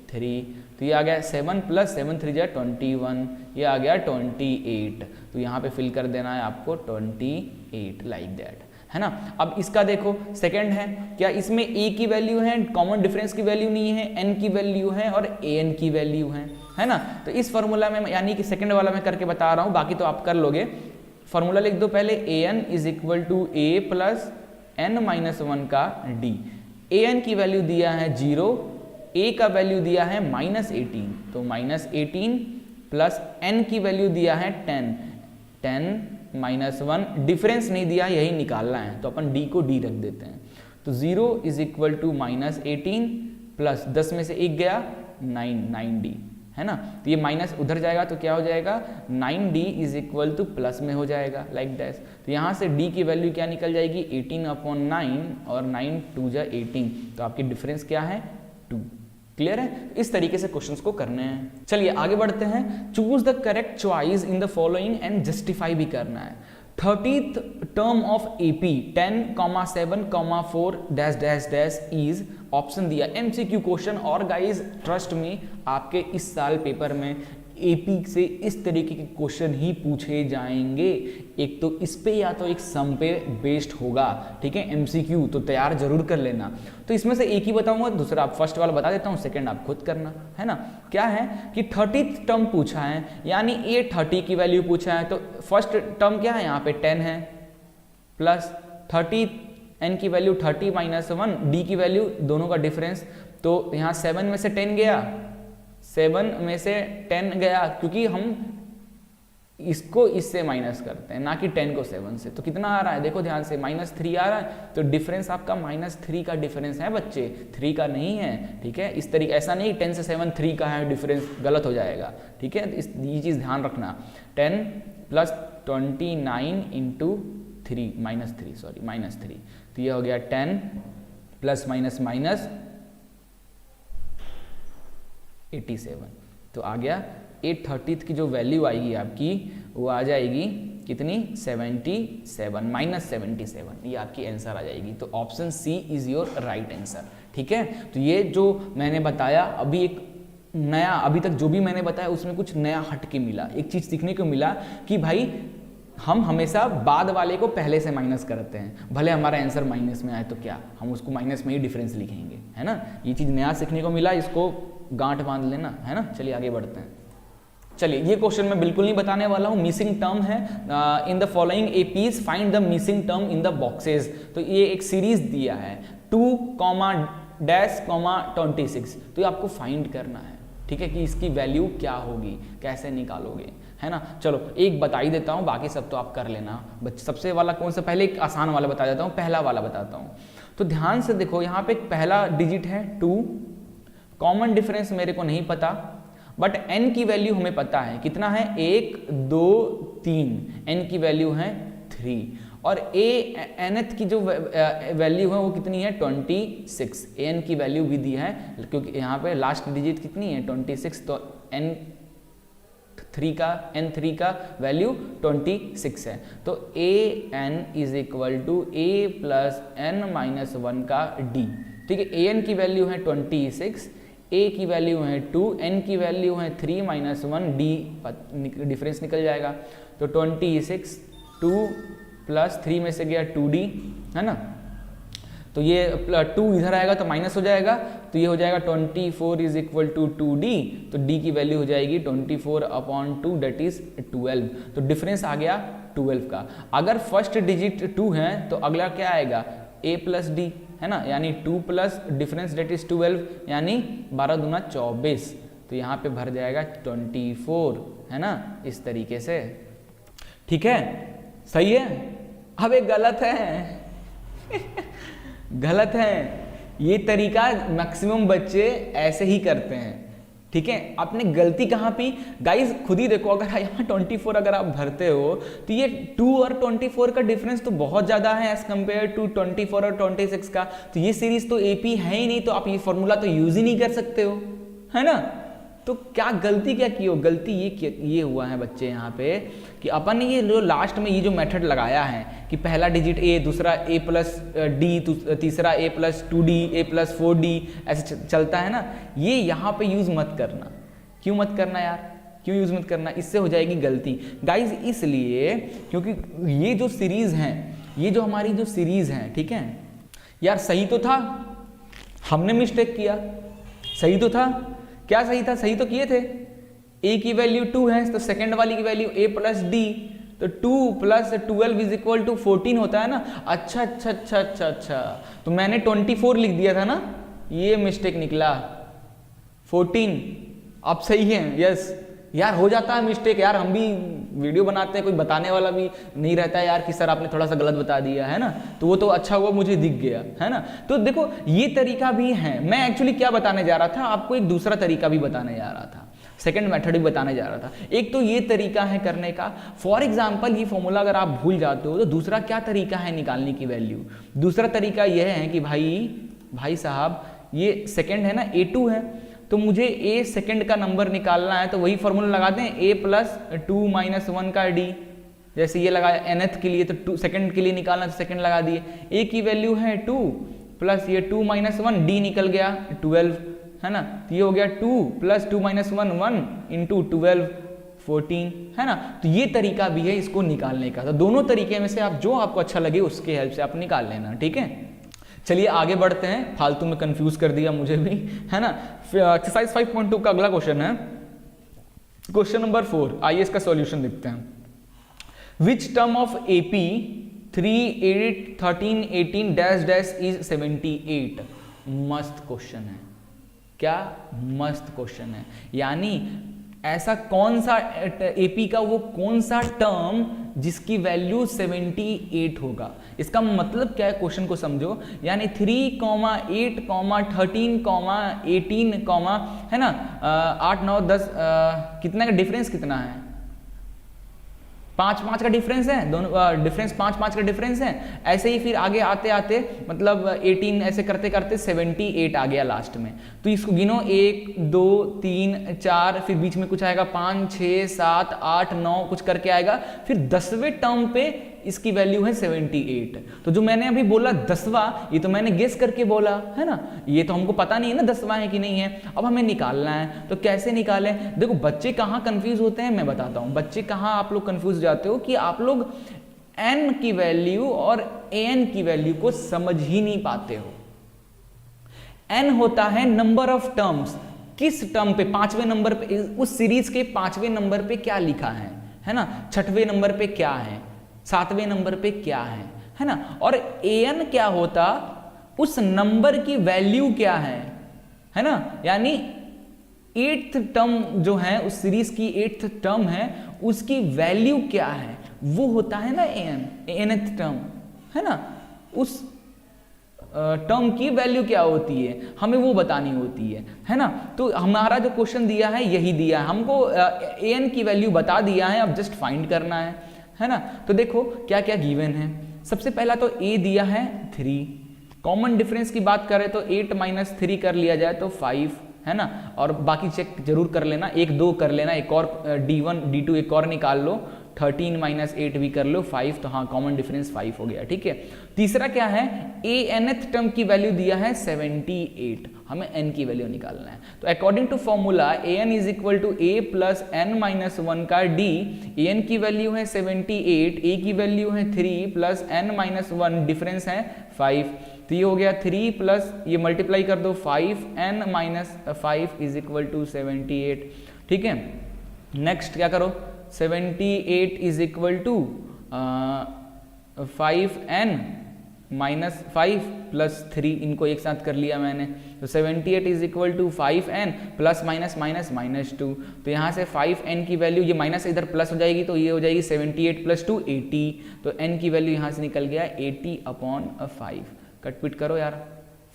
3, तो ये आ गया 7 प्लस 7 3 जा 21, ये आ गया 28, तो यहाँ पे फिल कर देना है आपको 28 लाइक दैट, है ना। अब इसका देखो, सेकंड है क्या, इसमें a की वैल्यू है, कॉमन डिफरेंस की वैल्यू नहीं है, n की वैल्यू है और an की वैल्यू है ना। तो इस फॉर्मूला में, यानी कि सेकंड वाला मैं करके बता रहा हूँ, बाकी तो आप कर लोगे। फॉर्मूला लिख दो पहले, an is equal to a plus n minus 1 का d, an की वैल्यू दिया है 0, a का वैल्यू दिया है माइनस 18, तो माइनस 18 प्लस n की वैल्यू दिया है 10 माइनस 1, डिफरेंस नहीं दिया, यही निकालना है, तो अपन d को d रख देते हैं, तो 0 is equal to minus 18 plus 10 में से 1 गया 9d, है ना। तो ये माइनस उधर जाएगा तो क्या हो जाएगा, 9d is equal two plus में हो जाएगा लाइक दैट। तो यहाँ से d की वैल्यू क्या निकल जाएगी, 18/9, और 9 2 जा 18, तो आपकी डिफरेंस क्या है, 2। क्लियर है, इस तरीके से क्वेश्चंस को करने हैं। चलिए आगे बढ़ते हैं। Choose the correct choice in the following and justify भी करना है। 30th term of AP 10,7,4 dash dash dash is, option दिया MCQ क्वेश्चन, और गाइज ट्रस्ट मी आपके इस साल पेपर में AP से इस तरीके के क्वेश्चन ही पूछे जाएंगे। एक तो इस पे या तो एक सम पे बेस्ड होगा, ठीक है, MCQ, तो तैयार जरूर कर लेना। तो इसमें से एक ही बताऊंगा, दूसरा आप फर्स्ट वाला बता देता हूँ, सेकंड आप खुद करना, है ना। क्या है कि 30th टर्म पूछा है, यानी ये 30 की वैल्यू पूछा है, तो फर्स्ट टर्म क्या है, यहाँ पे 10 है, प्लस 30, n की वैल्यू 30 माइनस 1, d की वैल्यू, दोनों का डिफरेंस, तो यहाँ 7 में से 10 गया, 7 में से 10 गया, क्योंकि हम इसको इससे माइनस करते हैं, ना कि 10 को 7 से। तो कितना आ रहा है, देखो ध्यान से, -3 आ रहा है, तो डिफरेंस आपका -3 का डिफरेंस है बच्चे, 3 का नहीं है, ठीक है। इस तरीके, ऐसा नहीं 10 से 7 3 का है डिफरेंस, गलत हो जाएगा, ठीक है। ये चीज़ ध्यान रखना। 10 प्लस 29 इंटू 3 -3, तो ये हो गया 10 प्लस माइनस माइनस 87, तो आ गया 8/30 की जो वैल्यू आएगी आपकी, वो आ जाएगी कितनी, 77 -77, ये आपकी आंसर आ जाएगी। तो option C is your right answer, ठीक है। तो ये जो मैंने बताया, अभी एक नया, अभी तक जो भी मैंने बताया उसमें कुछ नया हट के मिला, एक चीज़ सीखने को मिला कि भाई हम हमेशा बाद वाले को पहले से माइनस करते हैं, भले हमारा आंसर माइनस में आए तो क्या, हम उसको माइनस में ही डिफरेंस लिखेंगे, है ना। ये चीज़ नया सीखने को मिला, इसको गांठ बांध लेना, है ना। चलिए आगे बढ़ते हैं। चलिए ये क्वेश्चन मैं बिल्कुल नहीं बताने वाला हूँ, मिसिंग टर्म है। In the following APs find the missing term in the boxes. तो ये एक सीरीज दिया है, 2, डैश कॉमा 26, तो ये आपको फाइंड करना है, ठीक है, कि इसकी वैल्यू क्या होगी, कैसे निकालोगे, है ना। चलो एक बता ही देता हूँ, बाकी सब तो आप कर लेना। सबसे वाला कौन सा, पहले एक आसान वाला बता देता हूँ, पहला वाला बताता हूँ। तो ध्यान से देखो, यहाँ पे पहला डिजिट है 2, कॉमन डिफरेंस मेरे को नहीं पता, बट n की वैल्यू हमें पता है, कितना है 1 2 3, n की वैल्यू है 3, और nth की जो वैल्यू है वो कितनी है 26, n की वैल्यू भी दी है क्योंकि यहाँ पे लास्ट डिजिट कितनी है 26, तो n3 का वैल्यू 26 है, तो an is equal to a plus n minus 1 का d, ठीक है। an की वैल्यू है 26, a की वैल्यू है 2, n की वैल्यू है 3 माइनस 1, d डिफरेंस निकल जाएगा, तो 26 2 प्लस 3 में से गया 2d, है ना, तो ये 2 इधर आएगा तो माइनस हो जाएगा, तो ये हो जाएगा 24 इज इक्वल टू 2d, तो d की वैल्यू हो जाएगी 24/2 दैट इज 12, तो डिफरेंस आ गया 12 का। अगर फर्स्ट डिजिट 2 है तो अगला क्या आएगा a प्लस d, है ना, यानी 2 प्लस डिफरेंस दैट इज 12, यानी 12 दूना 24, तो यहाँ पे भर जाएगा 24, है ना, इस तरीके से, ठीक है, सही है। अब एक गलत है गलत है, ये तरीका मैक्सिमम बच्चे ऐसे ही करते हैं, ठीक है। आपने गलती कहाँ की गाइस, खुद ही देखो, अगर यहाँ 24 अगर आप भरते हो तो ये 2 और 24 का डिफरेंस तो बहुत ज़्यादा है एज कम्पेयर टू 24 और 26 का, तो ये सीरीज तो एपी है ही नहीं, तो आप ये फॉर्मूला तो यूज ही नहीं कर सकते हो, है ना। तो क्या गलती क्या की हो, गलती ये हुआ है बच्चे यहाँ पे कि अपन ने ये जो लास्ट में ये जो मेथड लगाया है कि पहला डिजिट a, दूसरा a प्लस डी, तीसरा a plus 2d, a plus 4d, ऐसे चलता है ना, ये यहाँ पे यूज मत करना। क्यों मत करना यार, क्यों यूज मत करना, इससे हो जाएगी गलती गाइज, इसलिए क्योंकि ये जो सीरीज है, ये जो हमारी जो सीरीज है, ठीक है यार, सही तो था, हमने मिस्टेक किया, सही तो था, क्या सही था, सही तो किए थे, a की वैल्यू 2 है तो सेकंड वाली की वैल्यू a प्लस d, तो 2 प्लस 12 इज इक्वल टू 14 होता है ना। अच्छा अच्छा अच्छा अच्छा अच्छा, तो मैंने 24 लिख दिया था ना, ये मिस्टेक निकला 14, अब सही है, यस यार, हो जाता है मिस्टेक यार, हम भी वीडियो बनाते हैं, कोई बताने वाला भी नहीं रहता है यार कि सर आपने थोड़ा सा गलत बता दिया, है ना, तो वो तो अच्छा हुआ मुझे दिख गया, है ना। तो देखो ये तरीका भी है, मैं एक्चुअली क्या बताने जा रहा था आपको, एक दूसरा तरीका भी बताने जा रहा था, सेकंड मेथड भी बताने जा रहा था। एक तो ये तरीका है करने का, फॉर एग्जाम्पल ये फॉर्मूला अगर आप भूल जाते हो तो दूसरा क्या तरीका है निकालने की वैल्यू, दूसरा तरीका यह है कि भाई साहब ये सेकंड है ना, a2 है, तो मुझे a सेकंड का नंबर निकालना है, तो वही फॉर्मूला लगाते हैं, a प्लस 2 माइनस 1 का d, जैसे ये लगाया nth के लिए, तो 2 सेकंड के लिए निकालना तो सेकंड लगा दिए, a की वैल्यू है 2 प्लस ये 2 माइनस 1, d निकल गया 12, है ना, तो ये हो गया 2 प्लस 2 माइनस 1 इंटू 12 14, है ना। तो ये तरीका भी है इसको निकालने का, तो दोनों तरीके में से आप जो आपको अच्छा लगे उसके हेल्प से आप निकाल लेना, ठीक है। चलिए आगे बढ़ते हैं, फालतू में कंफ्यूज कर दिया मुझे भी, है ना। एक्सरसाइज 5.2 का अगला क्वेश्चन है, क्वेश्चन नंबर 4, आइए इसका सॉल्यूशन देखते हैं। Which term of AP 3 8 13 18 dash dash is 78। मस्त क्वेश्चन है, क्या मस्त क्वेश्चन है, यानी ऐसा कौन सा एपी का वो कौन सा टर्म जिसकी वैल्यू 78 होगा। इसका मतलब क्या है, क्वेश्चन को समझो, यानी 3, 8, 13, 18, है ना, 8 9 10, कितना का डिफरेंस कितना है, 5 का डिफरेंस है, दोनों डिफरेंस 5 का डिफरेंस है। ऐसे ही फिर आगे आते आते मतलब 18 ऐसे करते करते 78 आ गया लास्ट में, तो इसको गिनो 1 2 3 4, फिर बीच में कुछ आएगा 5 6 7 8 9 कुछ करके आएगा, फिर 10वें टर्म पे इसकी वैल्यू है 78। तो जो मैंने अभी बोला 10वां, ये तो मैंने गेस करके बोला, है ना, ये तो हमको पता नहीं है ना 10वां है कि नहीं है, अब हमें निकालना है। तो कैसे निकालें, देखो बच्चे कहाँ कंफ्यूज होते हैं मैं बताता हूँ, बच्चे कहाँ आप लोग कंफ्यूज जाते हो कि आप लोग n की वैल्यू और an की वैल्यू को समझ ही नहीं पाते हो। n होता है नंबर ऑफ टर्म्स, किस टर्म पे, 5वें नंबर पे, उस सीरीज के 5वें नंबर पे क्या लिखा है ना, 6वें नंबर पे क्या है, 7वें नंबर पे क्या है ना। और an क्या होता, उस नंबर की वैल्यू क्या है ना, यानी 8th टर्म जो है उस सीरीज की 8th टर्म है उसकी वैल्यू क्या है, वो होता है ना nth टर्म, है ना, उस टर्म की वैल्यू क्या होती है हमें वो बतानी होती है ना। तो हमारा जो क्वेश्चन दिया है यही दिया है हमको, an की वैल्यू बता दिया है, अब जस्ट फाइंड करना है ना। तो देखो क्या क्या गिवन है। सबसे पहला तो a दिया है 3, कॉमन डिफरेंस की बात करें तो 8 माइनस 3 कर लिया जाए तो 5, है ना, और बाकी चेक जरूर कर लेना, 1 2 कर लेना, एक और d1 d2 एक और निकाल लो, 13 माइनस 8 भी कर लो 5, तो हाँ कॉमन डिफरेंस 5 हो गया, ठीक है। तीसरा क्या है, nth टर्म की वैल्यू दिया है 78, हमें n की वैल्यू निकालना है। तो according to formula an is equal to a plus n minus 1 का d, an की वैल्यू है 78, a की वैल्यू है 3 प्लस n माइनस 1 डिफरेंस है 5, तो ये हो गया 3 प्लस ये मल्टीप्लाई कर दो 5n minus 5 is equal to 78, ठीक है। नेक्स्ट क्या करो, 78 is equal to 5n minus 5 plus 3, इनको एक साथ कर लिया मैंने, तो 78 is equal to 5n plus minus minus minus 2, तो यहाँ से 5n की वैल्यू, ये माइनस इधर प्लस हो जाएगी तो ये हो जाएगी 78 प्लस 2 80, तो n की वैल्यू यहाँ से निकल गया 80/5, कटपिट करो यार,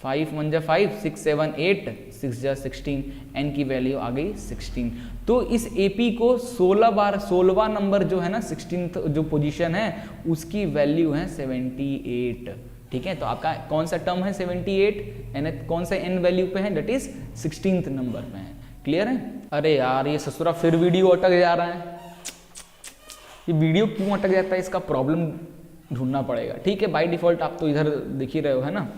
5 1 जा 5, 6 7 8, 6 जा 16, n की वैल्यू आ गई 16। तो इस AP को 16वां नंबर जो है ना 16th जो पोजीशन है उसकी वैल्यू है 78, ठीक है। तो आपका कौन सा टर्म है 78, n कौन सा n वैल्यू पे है, दैट इज 16th नंबर पे है, क्लियर है। अरे यार ये ससुरा फिर वीडियो अटक जा रहा है, ये वीडियो क्यों अटक जाता है, इसका प्रॉब्लम ढूंढना पड़ेगा, ठीक है। बाय डिफॉल्ट आप तो इधर देख ही रहे हो, है ना।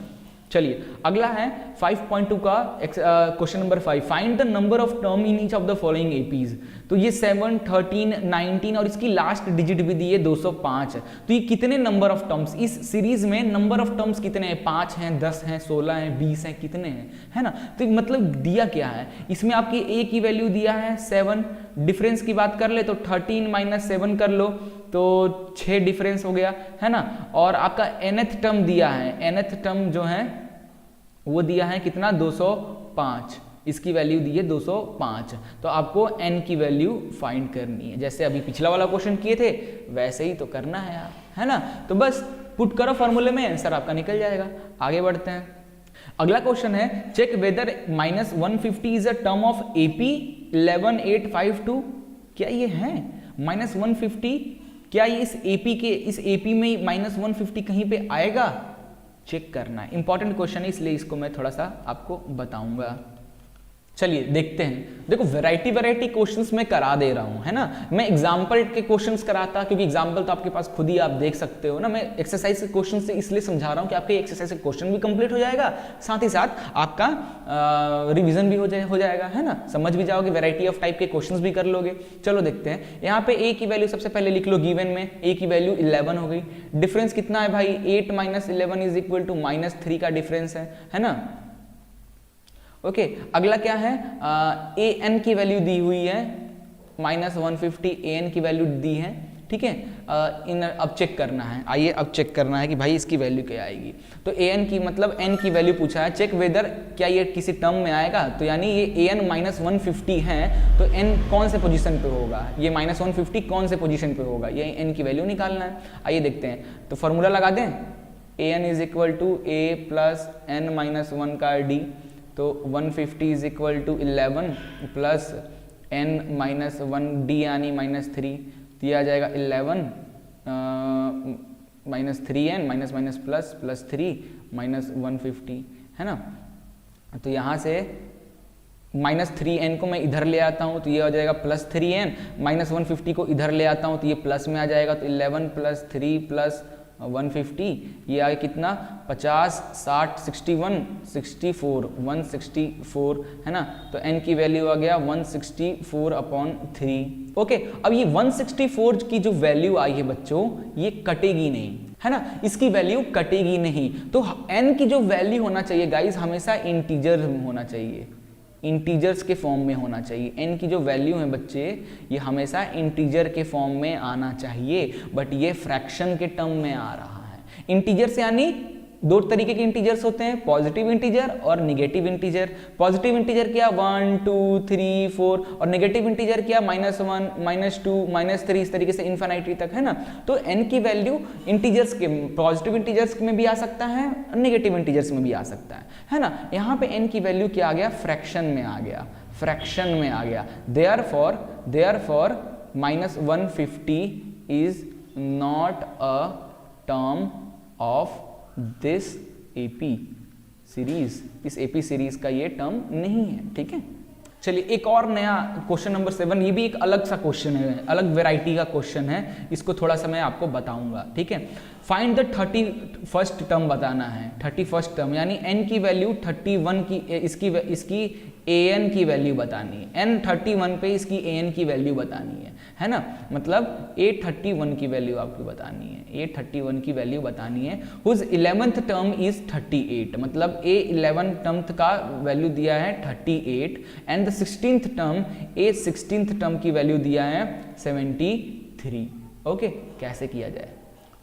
चलिए अगला है 5.2 का question number 5, find the number of term in each of the following APs. तो ये 7 13 19 और इसकी लास्ट डिजिट भी दी है 205 है, तो ये कितने नंबर ऑफ टर्म्स इस सीरीज में, नंबर ऑफ टर्म्स कितने हैं, 5 हैं, 10 हैं, 16 हैं, 20 हैं, कितने हैं, है ना। तो मतलब दिया क्या है इसमें, आपकी a की वैल्यू दिया है 7, डिफरेंस की बात कर ले तो 13 माइनस 7 कर लो तो 6 डिफरेंस हो गया, है ना। और आपका nth टर्म दिया है, nth टर्म जो है वो दिया है कितना 205, इसकी वैल्यू दी है 205, तो आपको n की वैल्यू फाइंड करनी है, जैसे अभी पिछला वाला क्वेश्चन किए थे वैसे ही तो करना है यार, है ना। तो बस पुट करो फॉर्मूले में, आंसर आपका निकल जाएगा। आगे बढ़ते हैं, अगला क्वेश्चन है check whether -150 is a term of AP 11852, क्या ये है -150, क्या ये इस AP में -150 कहीं पे आएगा, चेक करना है। इंपॉर्टेंट क्वेश्चन है इसलिए इसको मैं थोड़ा सा आपको बताऊंगा। चलिए देखते हैं, देखो वैरायटी क्वेश्चंस मैं करा दे रहा हूं, है ना। मैं एग्जाम्पल के क्वेश्चंस कराता, क्योंकि एग्जाम्पल तो आपके पास खुद ही आप देख सकते हो ना। मैं एक्सरसाइज के क्वेश्चन से इसलिए समझा रहा हूं कि आपके एक्सरसाइज के क्वेश्चन भी कंप्लीट हो जाएगा, साथ ही साथ आपका रिवीजन भी हो जाएगा, है ना। समझ भी जाओगे, वैरायटी ऑफ टाइप के क्वेश्चन भी कर लोगे। चलो देखते हैं, यहाँ पे a की वैल्यू सबसे पहले लिख लो, गिवन में a की वैल्यू 11 हो गई, डिफरेंस कितना है भाई 8 माइनस 11 इज इक्वल टू -3 का डिफरेंस है ना। ओके अगला क्या है, an की वैल्यू दी हुई है -150, an की वैल्यू दी है, ठीक है। अब चेक करना है, आइए अब चेक करना है कि भाई इसकी वैल्यू क्या आएगी। तो an की मतलब n की वैल्यू पूछा है, चेक वेदर क्या ये किसी टर्म में आएगा, तो यानी ये an -150 है तो n कौन से पोजीशन पे होगा, ये -150 कौन से पोजीशन पे होगा, ये n की वैल्यू निकालना है। आइए देखते हैं, तो फॉर्मूला लगा दें, an is equal to a plus n minus 1 का d, तो 150 is equal to 11 plus n minus 1 d यानी -3, तो ये आ जाएगा 11 minus 3n minus minus plus 3 minus 150, है ना। तो यहाँ से -3n को मैं इधर ले आता हूँ तो ये आ जाएगा +3n, -150 को इधर ले आता हूँ तो ये प्लस में आ जाएगा, तो 11 + 3 + 150, ये आगे कितना 50 60 61 64 164, है ना। तो n की वैल्यू आ गया 164/3। ओके अब ये 164 की जो वैल्यू आई है बच्चों, ये कटेगी नहीं, है ना, इसकी वैल्यू कटेगी नहीं। तो n की जो वैल्यू होना चाहिए गाइस हमेशा इंटीजर होना चाहिए, इंटीजर्स के फॉर्म में होना चाहिए। n की जो वैल्यू है बच्चे ये हमेशा इंटीजर के फॉर्म में आना चाहिए, बट ये फ्रैक्शन के टर्म में आ रहा है। इंटीजर्स यानी दो तरीके के इंटीजर्स होते हैं, पॉजिटिव इंटीजर और नेगेटिव इंटीजर। पॉजिटिव इंटीजर क्या 1 2 3 4 और नेगेटिव इंटीजर क्या -1 -2 -3 इस तरीके से इन्फिनिटी तक, है ना। तो n की वैल्यू इंटीजर्स के पॉजिटिव इंटीजर्स में भी आ सकता है, नेगेटिव इंटीजर्स में भी आ सकता है ना। यहाँ पे n की वैल्यू क्या आ गया, फ्रैक्शन में आ गया, फ्रैक्शन में आ गया। Therefore -150 is not a term of this AP series, इस AP सीरीज का ये टर्म नहीं है, ठीक है। चलिए एक और नया क्वेश्चन नंबर 7, ये भी एक अलग सा क्वेश्चन है, अलग वेराइटी का क्वेश्चन है, इसको थोड़ा सा मैं आपको बताऊंगा, ठीक है। फाइंड द 31st टर्म बताना है, 31st टर्म यानी n की वैल्यू 31 की, इसकी an की वैल्यू बतानी है, n 31 पे इसकी an की वैल्यू बतानी है ना। मतलब a31 की वैल्यू आपको बतानी है, a31 की वैल्यू बतानी है। हुज 11th टर्म इज 38, मतलब a11 टर्म का वैल्यू दिया है 38 and the 16th term, a16th term की वैल्यू दिया है 73। ओके, कैसे किया जाए,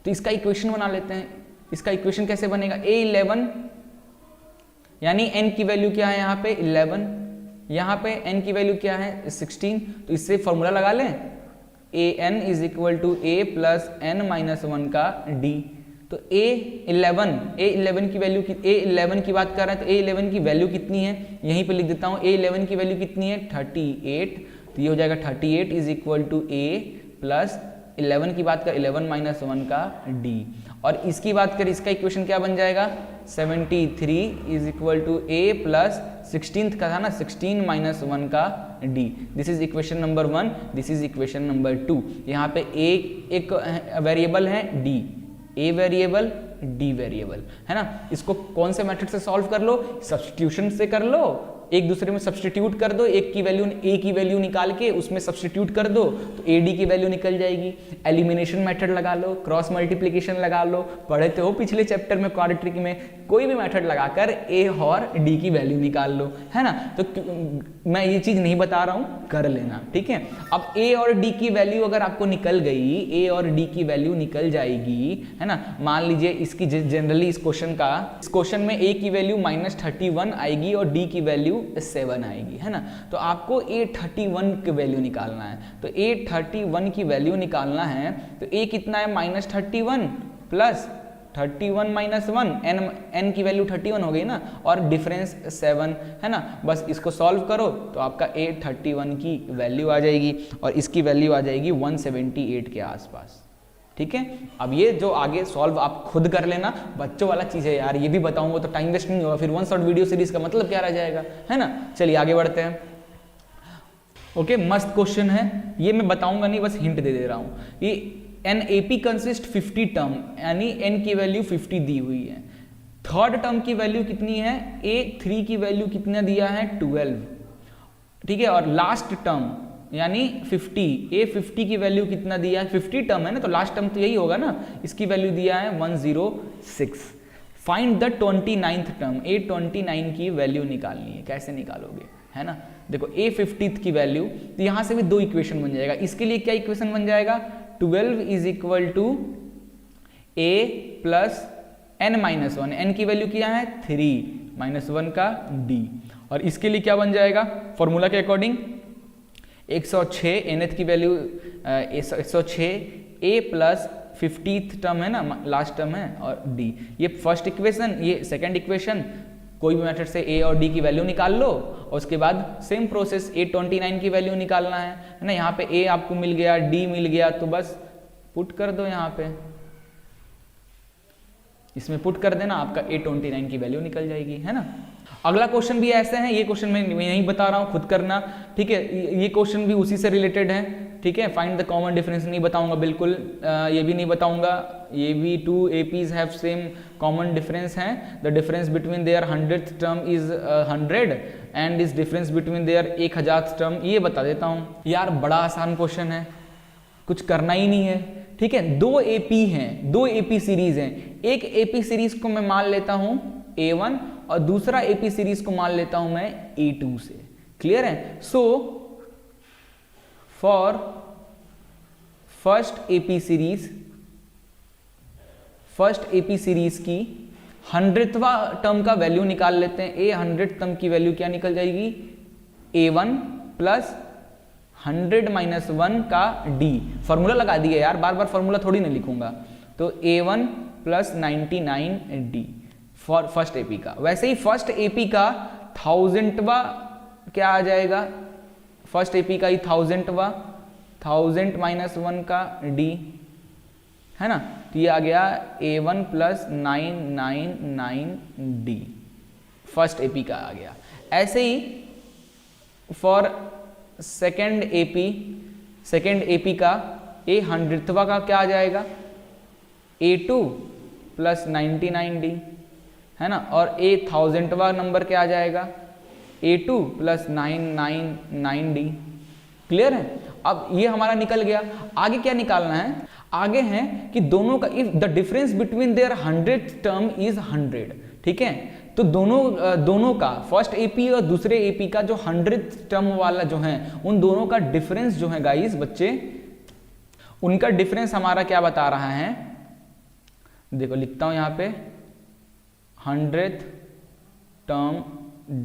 तो इसका इक्वेशन बना लेते हैं। इसका इक्वेशन कैसे बनेगा, a11 यानी n की वैल्यू क्या है यहाँ पे 11, यहाँ पे n की वैल्यू क्या है 16, तो इससे फॉर्मूला लगा लें, an is equal to a plus n minus 1 का d। तो a11 की वैल्यू, a11 की बात कर रहे हैं, तो a11 की वैल्यू कितनी है, यहीं पे लिख देता हूँ, a11 की वैल्यू कितनी है 38, तो ये हो जाएगा 38 is equal to a plus 11 की बात कर 11 माइनस 1 का d, और इसकी बात करें, इसका इक्वेशन क्या बन जाएगा 73 is equal to a plus 16th का था ना 16 माइनस 1 का d। This is equation number 1, this is equation number 2। यहाँ पे एक वेरिएबल है d, a variable d variable, है ना। इसको कौन से मेथड से सॉल्व कर लो, सब्स्टिट्यूशन से कर लो, एक दूसरे में सब्स्टिट्यूट कर दो, एक की वैल्यू a की वैल्यू निकाल के उसमें सब्स्टिट्यूट कर दो तो ad की वैल्यू निकल जाएगी। एलिमिनेशन मेथड लगा लो, क्रॉस मल्टीप्लिकेशन लगा लो, पढ़े तो हो पिछले चैप्टर में क्वाड्रेटिक में, कोई भी मेथड लगाकर a और d की वैल्यू निकाल लो, है ना। तो मैं ये चीज नहीं बता रहा हूं, कर लेना, ठीक है। अब a और d की वैल्यू अगर आपको निकल गई, a और d की वैल्यू निकल जाएगी, है ना। मान लीजिए इसकी जनरली इस क्वेश्चन में a की वैल्यू -31 आएगी और d की वैल्यू 7 आएगी, है ना। तो आपको a31 की वैल्यू निकालना है, तो a31 की वैल्यू निकालना है, तो a कितना है -31 प्लस 31 माइनस 1, n की वैल्यू 31 हो गई ना, और डिफरेंस 7, है ना। बस इसको सॉल्व करो तो आपका a31 की वैल्यू आ जाएगी और इसकी वैल्यू आ जाएगी 178 के आसपास, ठीक है। अब ये जो आगे सॉल्व आप खुद कर लेना, बच्चों वाला चीज है यार, ये भी बताऊंगा तो टाइम वेस्ट नहीं होगा, फिर वन शॉट वीडियो सीरीज का मतलब क्या रह जाएगा, है ना। चलिए आगे बढ़ते हैं। ओके, मस्त क्वेश्चन है, ये मैं बताऊंगा नहीं, बस हिंट दे रहा हूं। ये एन AP कंसिस्ट 50 टर्म, यानी n की वैल्यू 50 दी हुई है। थर्ड टर्म की वैल्यू कितनी है, a3 की वैल्यू कितना दिया है 12, ठीक है। और लास्ट टर्म यानी 50, a50 की वैल्यू कितना दिया है, 50 टर्म है ना, तो लास्ट टर्म तो यही होगा ना, इसकी वैल्यू दिया है 106। Find the 29th term, a29 की वैल्यू निकालनी है, कैसे निकालोगे, है ना। देखो a50 की वैल्यू, तो यहां से भी दो इक्वेशन बन जाएगा। इसके लिए क्या इक्वेशन बन जाएगा, 12 is equal to a plus n minus 1, n की वैल्यू क्या है 3 माइनस 1 का d, और इसके लिए क्या बन जाएगा, फॉर्मूला के अकॉर्डिंग 106, nth की value 106, a plus 50th term है ना, लास्ट टर्म है, और d। ये फर्स्ट इक्वेशन, ये सेकंड इक्वेशन, कोई भी मेथड से a और d की वैल्यू निकाल लो, और उसके बाद सेम प्रोसेस a29 की वैल्यू निकालना है ना। यहाँ पे a आपको मिल गया, d मिल गया, तो बस पुट कर दो, यहाँ पे इसमें पुट कर देना, आपका a29 की वैल्यू निकल जाएगी, है ना। अगला क्वेश्चन भी ऐसे है, ये क्वेश्चन मैं नहीं बता रहा हूँ, खुद करना, ठीक है। ये क्वेश्चन भी उसी से रिलेटेड है, ठीक है। फाइंड द कॉमन डिफरेंस नहीं बताऊंगा बिल्कुल, ये भी नहीं बताऊंगा, ये भी 2 APs have same common difference है। The difference between their 100th term is 100 and is difference between their 1000th term, ये बता देता हूँ यार। बड़ा आसान क्वेश्चन है, कुछ करना ही नहीं है, ठीक है। 2 AP हैं, 2 AP सीरीज हैं, एक AP सीरीज को मैं मान लेता हूं A1 और दूसरा AP सीरीज को मान लेता हूं मैं A2 से, क्लियर है। So for first AP series की 100वां टर्म का वैल्यू निकाल लेते हैं। ए 100 टर्म की वैल्यू क्या निकल जाएगी, A1 प्लस 100 माइनस 1 का D। फॉर्मूला लगा दिया यार, बार बार फॉर्मूला थोड़ी ना लिखूंगा। तो A1 plus 99D for first AP का। वैसे ही फर्स्ट एपी का 1000वां क्या आ जाएगा, फर्स्ट एपी का ही 1000वां, 1000 माइनस 1 का D है ना। तो ये आ गया A1 plus 999D, first AP का आ गया। ऐसे ही फॉर सेकेंड एपी का A 100वां का क्या आ जाएगा, A2 प्लस 99D है ना। और A 1000वां नंबर क्या आ जाएगा, A2 प्लस 999D। क्लियर है। अब ये हमारा निकल गया। आगे क्या निकालना है, आगे है कि दोनों का if the difference between their 100th term is 100, ठीक है। तो दोनों का फर्स्ट एपी और दूसरे एपी का जो 100th टर्म वाला जो है, उन दोनों का डिफरेंस जो है गाइस बच्चे, उनका डिफरेंस हमारा क्या बता रहा है, देखो लिखता हूं यहां पे 100th टर्म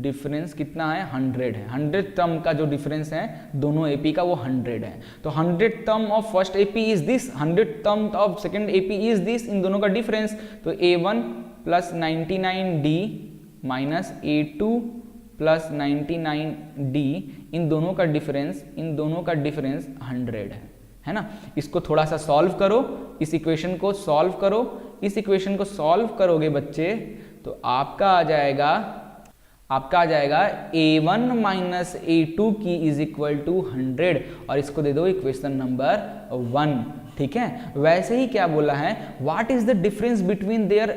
डिफरेंस कितना है, 100 है। 100th टर्म का जो डिफरेंस है दोनों एपी का वो 100 है। तो 100th term of first AP is this, 100th term of second AP is this, इन दोनों का डिफरेंस। तो A1 plus 99D minus A2 plus 99D, इन दोनों का डिफरेंस 100 है ना। इसको थोड़ा सा सॉल्व करो, इस इक्वेशन को सॉल्व करो। इस इक्वेशन को सॉल्व करोगे बच्चे तो आपका आ जाएगा A1 माइनस A2 की इज इक्वल टू 100, और इसको दे दो इक्वेशन नंबर 1, ठीक है। वैसे ही क्या बोला है, what is the difference between their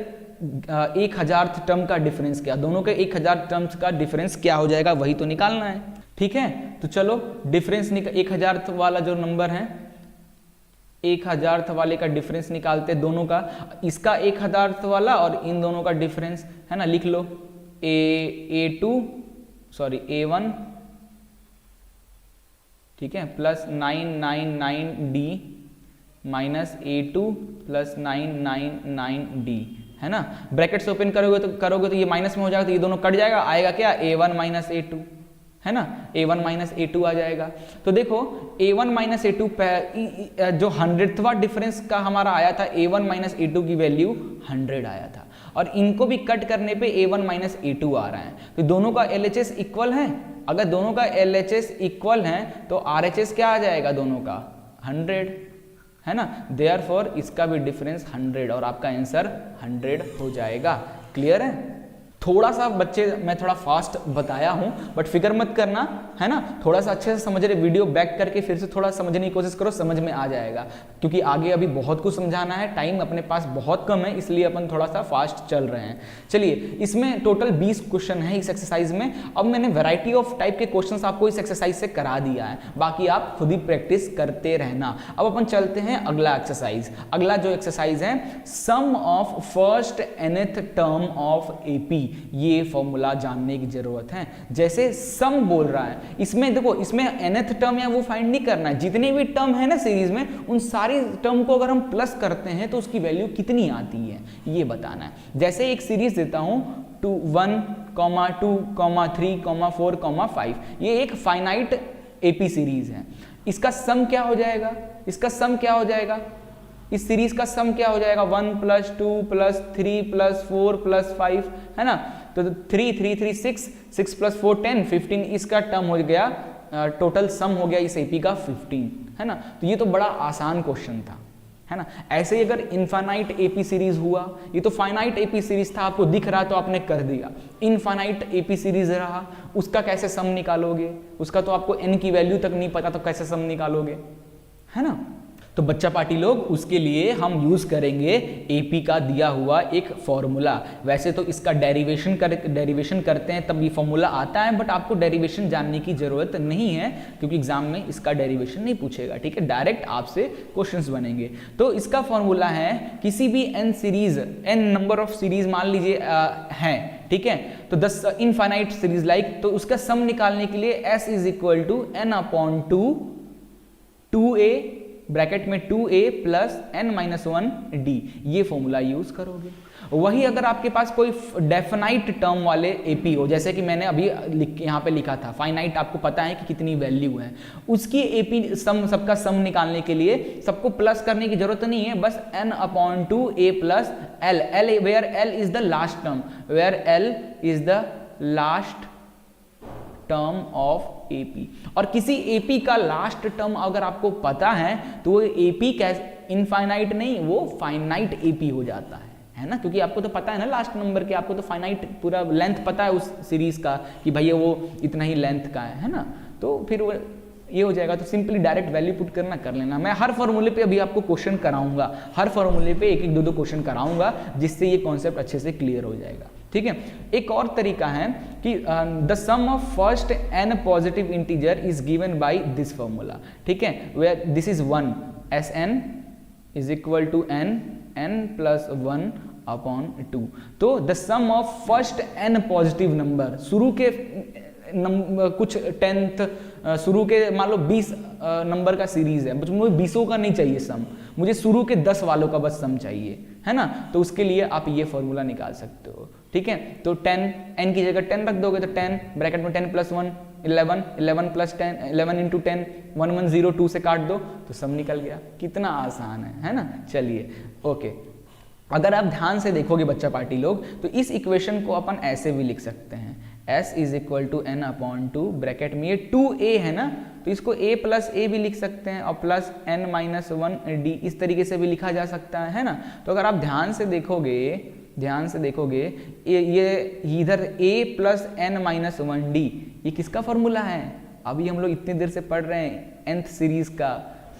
1000th term का डिफरेंस क्या, दोनों के 1000 टर्म्स का डिफरेंस क्या हो जाएगा, वही तो निकालना है, ठीक है। तो चलो डिफरेंस 1000th वाला जो नंबर है, 1000th वाले का डिफरेंस निकालते दोनों का, इसका 1000th वाला और इन दोनों का डिफरेंस है ना। लिख लो A1 ठीक है plus 999D minus A2 plus 999D है ना। ब्रैकेट्स ओपन करोगे तो ये माइनस में हो जाएगा, तो ये दोनों कट जाएगा, आएगा क्या A1 माइनस A2 है ना। A1 माइनस A2 आ जाएगा। तो देखो A1 माइनस A2 जो 100वां डिफरेंस का हमारा आया था, A1 माइनस A2 की वैल्यू 100 आया था, और इनको भी कट करने पे A1 माइनस A2 आ रहा है। तो दोनों का LHS इक्वल है, अगर दोनों का LHS इक्वल है तो RHS क्या आ जाएगा, दोनों का 100 है ना। देयरफॉर इसका भी डिफरेंस 100 और आपका आंसर 100 हो जाएगा। क्लियर है। थोड़ा सा बच्चे मैं थोड़ा फास्ट बताया हूं, बट फिक्र मत करना है ना, थोड़ा सा अच्छे से समझ रहे, वीडियो बैक करके फिर से थोड़ा समझने की कोशिश करो, समझ में आ जाएगा। क्योंकि आगे अभी बहुत कुछ समझाना है, टाइम अपने पास बहुत कम है, इसलिए अपन थोड़ा सा फास्ट चल रहे हैं। चलिए, इसमें टोटल 20 क्वेश्चन है इस एक्सरसाइज में। अब मैंने वैरायटी ऑफ टाइप के क्वेश्चन आपको इस एक्सरसाइज से करा दिया है, बाकी आप खुद ही प्रैक्टिस करते रहना। अब अपन चलते हैं अगला एक्सरसाइज। अगला जो एक्सरसाइज है, sum of first nth term of AP, ये फॉर्मूला जानने की जरूरत है। जैसे सम बोल रहा है, इसमें देखो, इसमें nth टर्म या वो फाइंड नहीं करना है, जितने भी टर्म है ना सीरीज में, उन सारी टर्म को अगर हम प्लस करते हैं तो उसकी वैल्यू कितनी आती है ये बताना है। जैसे एक सीरीज देता हूं 1, 2, 3, 4, 5, ये एक फाइनाइट एपी सीरीज है। इसका सम क्या हो जाएगा, इसका सम क्या हो जाएगा, इस सीरीज का सम क्या हो जाएगा, 1 + 2 + 3 + 4 + 5 है ना। तो 3 3 3 6 6 + 4 10 15, इसका टर्म हो गया, टोटल सम हो गया इस एपी का 15 है ना। तो ये तो बड़ा आसान क्वेश्चन था है ना। ऐसे ही अगर इनफाइनाइट एपी सीरीज हुआ, ये तो फाइनाइट एपी सीरीज था, आपको दिख रहा तो आपने कर दिया। इनफाइनाइट एपी सीरीज रहा, उसका कैसे सम निकालोगे, उसका तो आपको n की वैल्यू तक नहीं पता, तो कैसे सम निकालोगे है ना। तो बच्चा पार्टी लोग, उसके लिए हम यूज करेंगे एपी का दिया हुआ एक फॉर्मूला। वैसे तो इसका डेरिवेशन करते हैं तब ये फॉर्मूला आता है, बट आपको डेरिवेशन जानने की जरूरत नहीं है, क्योंकि एग्जाम में इसका डेरिवेशन नहीं पूछेगा, ठीक है, डायरेक्ट आपसे क्वेश्चंस बनेंगे। तो इसका फॉर्मूला है, किसी भी n नंबर ऑफ सीरीज मान लीजिए है, ठीक है, तो 10 इनफाइनाइट सीरीज लाइक, तो उसका सम निकालने के लिए s = n/2 2a ब्रैकेट में 2a plus n minus 1d, ये फॉर्मूला यूज करोगे। वही अगर आपके पास कोई डेफिनाइट टर्म वाले एपी हो, जैसे कि मैंने अभी यहाँ पे लिखा था फाइनाइट, आपको पता है कि कितनी वैल्यू है, उसकी एपी सम, सबका सम निकालने के लिए सबको प्लस करने की जरूरत नहीं है, बस n/2a plus l, where l is the last term, where l is the last term of AP. और किसी एपी का लास्ट टर्म अगर आपको पता है तो वो एपी कैसे इनफाइनाइट नहीं, वो फाइनाइट एपी हो जाता है ना, क्योंकि आपको तो पता है ना लास्ट नंबर के, आपको तो फाइनाइट पूरा लेंथ पता है उस सीरीज का कि भैया वो इतना ही लेंथ का है ना, तो फिर वो ये हो जाएगा। तो सिंपली डायरेक्ट वैल्यू पुट करना, कर लेना। मैं हर फॉर्मूले पे अभी आपको क्वेश्चन कराऊंगा, हर फॉर्मूले पे एक एक दो क्वेश्चन कराऊंगा, जिससे ये कॉन्सेप्ट अच्छे से क्लियर हो जाएगा। ठीक है, एक और तरीका है कि the sum of first n positive integer is given by this formula. ठीक है, where this is 1, Sn is equal to n plus 1/2। तो the sum of first n positive number, शुरू के कुछ 10th शुरू के मान लो 20 नंबर का सीरीज है, मुझे 20 का नहीं चाहिए सम, मुझे शुरू के 10 वालों का बस सम चाहिए, है ना, तो उसके लिए आप ये फॉर्मूला निकाल सकते हो। ठीक है, तो 10 n की जगह 10 रख दोगे तो 10 ब्रैकेट में 10 प्लस 1 11, 11 प्लस 10 11 इंटू 10 1102 से काट दो तो सम निकल गया। कितना आसान है ना। चलिए ओके, अगर आप ध्यान से देखोगे बच्चा पार्टी लोग, तो इस इक्वेशन को अपन ऐसे भी लिख सकते हैं, s is equal to n/2, bracket में ये 2a है ना, तो इसको a प्लस a भी लिख सकते हैं और प्लस n माइनस 1d, इस तरीके से भी लिखा जा सकता है ना। तो अगर आप ध्यान से देखोगे ये इधर a plus n minus 1d, ये किसका फॉर्मूला है? अभी हम लोग इतनी देर से पढ़ रहे हैं nth सीरीज का,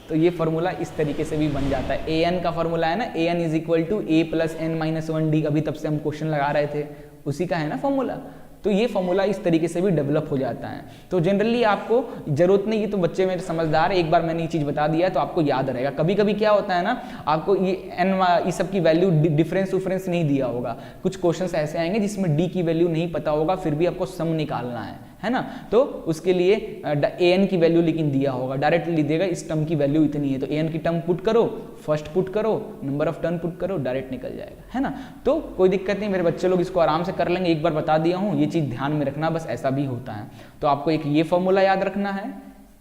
तो ये फॉर्मूला इस तरीके से भी बन जाता है। an का फॉर्मूला है ना, an is equal to a plus n minus 1d, अभी तब से हम क्वेश्चन लगा रहे थे, उसी का है ना फॉर्मूला। तो ये फॉर्मूला इस तरीके से भी डेवलप हो जाता है। तो जनरली आपको जरूरत नहीं, ये तो बच्चे मेरे समझदार है, एक बार मैंने ये चीज़ बता दिया है तो आपको याद रहेगा। कभी कभी क्या होता है ना, आपको ये n इस सब की वैल्यू डिफरेंस नहीं दिया होगा, कुछ क्वेश्चंस ऐसे आएंगे जिसमें d की वैल्यू नहीं पता होगा, फिर भी आपको सम निकालना है ना, तो उसके लिए an की वैल्यू लेकिन दिया होगा, डायरेक्टली लिख देगा इस टर्म की वैल्यू इतनी है, तो an की टर्म पुट करो, फर्स्ट पुट करो, नंबर ऑफ टर्म पुट करो, डायरेक्ट निकल जाएगा, है ना। तो कोई दिक्कत नहीं, मेरे बच्चे लोग इसको आराम से कर लेंगे, एक बार बता दिया हूँ, ये चीज़ ध्यान में रखना, बस ऐसा भी होता है। तो आपको एक ये फॉर्मूला याद रखना है,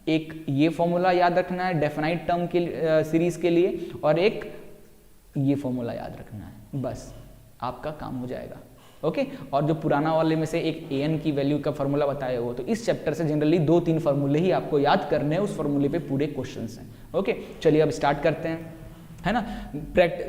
एक ये फॉर्मूला याद रखना है डेफिनाइट टर्म के सीरीज के लिए, और एक ये फॉर्मूला याद रखना है, बस आपका काम हो जाएगा। ओके, और जो पुराना वाले में से एक an की वैल्यू का फॉर्मूला बताया हो, तो इस चैप्टर से जनरली 2-3 फार्मूले ही आपको याद करने हैं, उस फार्मूले पे पूरे क्वेश्चंस हैं। ओके, चलिए अब स्टार्ट करते हैं, है ना।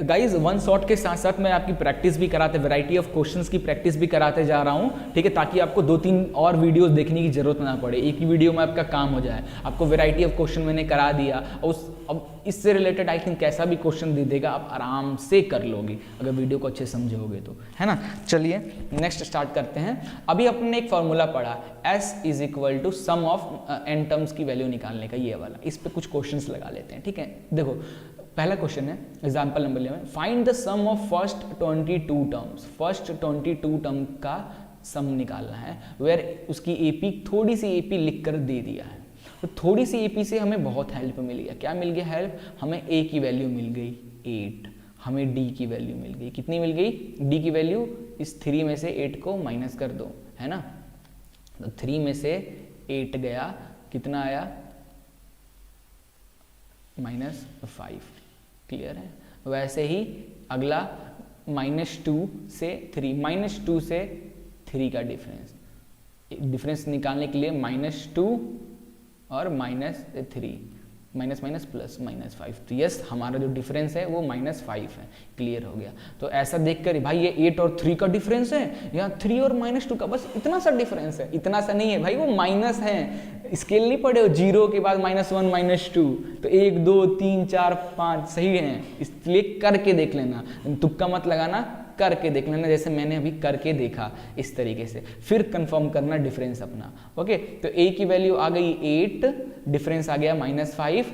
गाइज वन शॉट के साथ साथ मैं आपकी प्रैक्टिस भी कराते, वैरायटी ऑफ क्वेश्चंस की प्रैक्टिस भी कराते जा रहा हूँ, ठीक है, ताकि आपको 2-3 और वीडियोस देखने की जरूरत ना पड़े, एक ही वीडियो में आपका काम हो जाए। आपको वैरायटी ऑफ क्वेश्चन मैंने करा दिया, और अब इससे रिलेटेड आई थिंक कैसा भी क्वेश्चन दे देगा आप आराम से कर लोगे अगर वीडियो को अच्छे समझोगे तो, है ना। चलिए नेक्स्ट स्टार्ट करते हैं। अभी अपने एक फॉर्मूला पढ़ा, s is equal to sum of n terms की वैल्यू निकालने का, ये वाला, इस पे कुछ क्वेश्चंस लगा लेते हैं, ठीक है। देखो पहला क्वेश्चन है example number 11, find the sum of first 22 terms. First 22 term का सम निकालना है, वेयर उसकी एपी, थोड़ी सी एपी लिख कर दे दिया है। तो थोड़ी सी एपी से हमें बहुत हेल्प मिल गया। क्या मिल गया हेल्प? हमें a की वैल्यू मिल गई 8, हमें d की वैल्यू मिल गई, कितनी मिल गई? d की वैल्यू, इस 3 में से 8 को माइनस कर दो, है ना। तो 3 में से 8 गया, कितना आया? -5, क्लियर है। वैसे ही अगला -2 से 3, -2 से 3 का डिफरेंस निकालने के लिए -2 और -3, माइनस माइनस प्लस -5, तो यस हमारा जो डिफरेंस है वो -5 है, क्लियर हो गया। तो ऐसा देखकर भाई ये 8 और 3 का डिफरेंस है, यहाँ 3 और -2 का, बस इतना सा डिफरेंस है, इतना सा नहीं है भाई, वो माइनस है, स्केल नहीं पढ़े हो, 0 के बाद -1 -2, तो 1 2 3 4 5 सही है, इसलिए करके देख लेना, तुक्का मत लगाना, करके देख लेना, जैसे मैंने अभी करके देखा इस तरीके से, फिर कंफर्म करना डिफरेंस अपना। ओके, तो a की वैल्यू आ गई 8, डिफरेंस आ गया -5,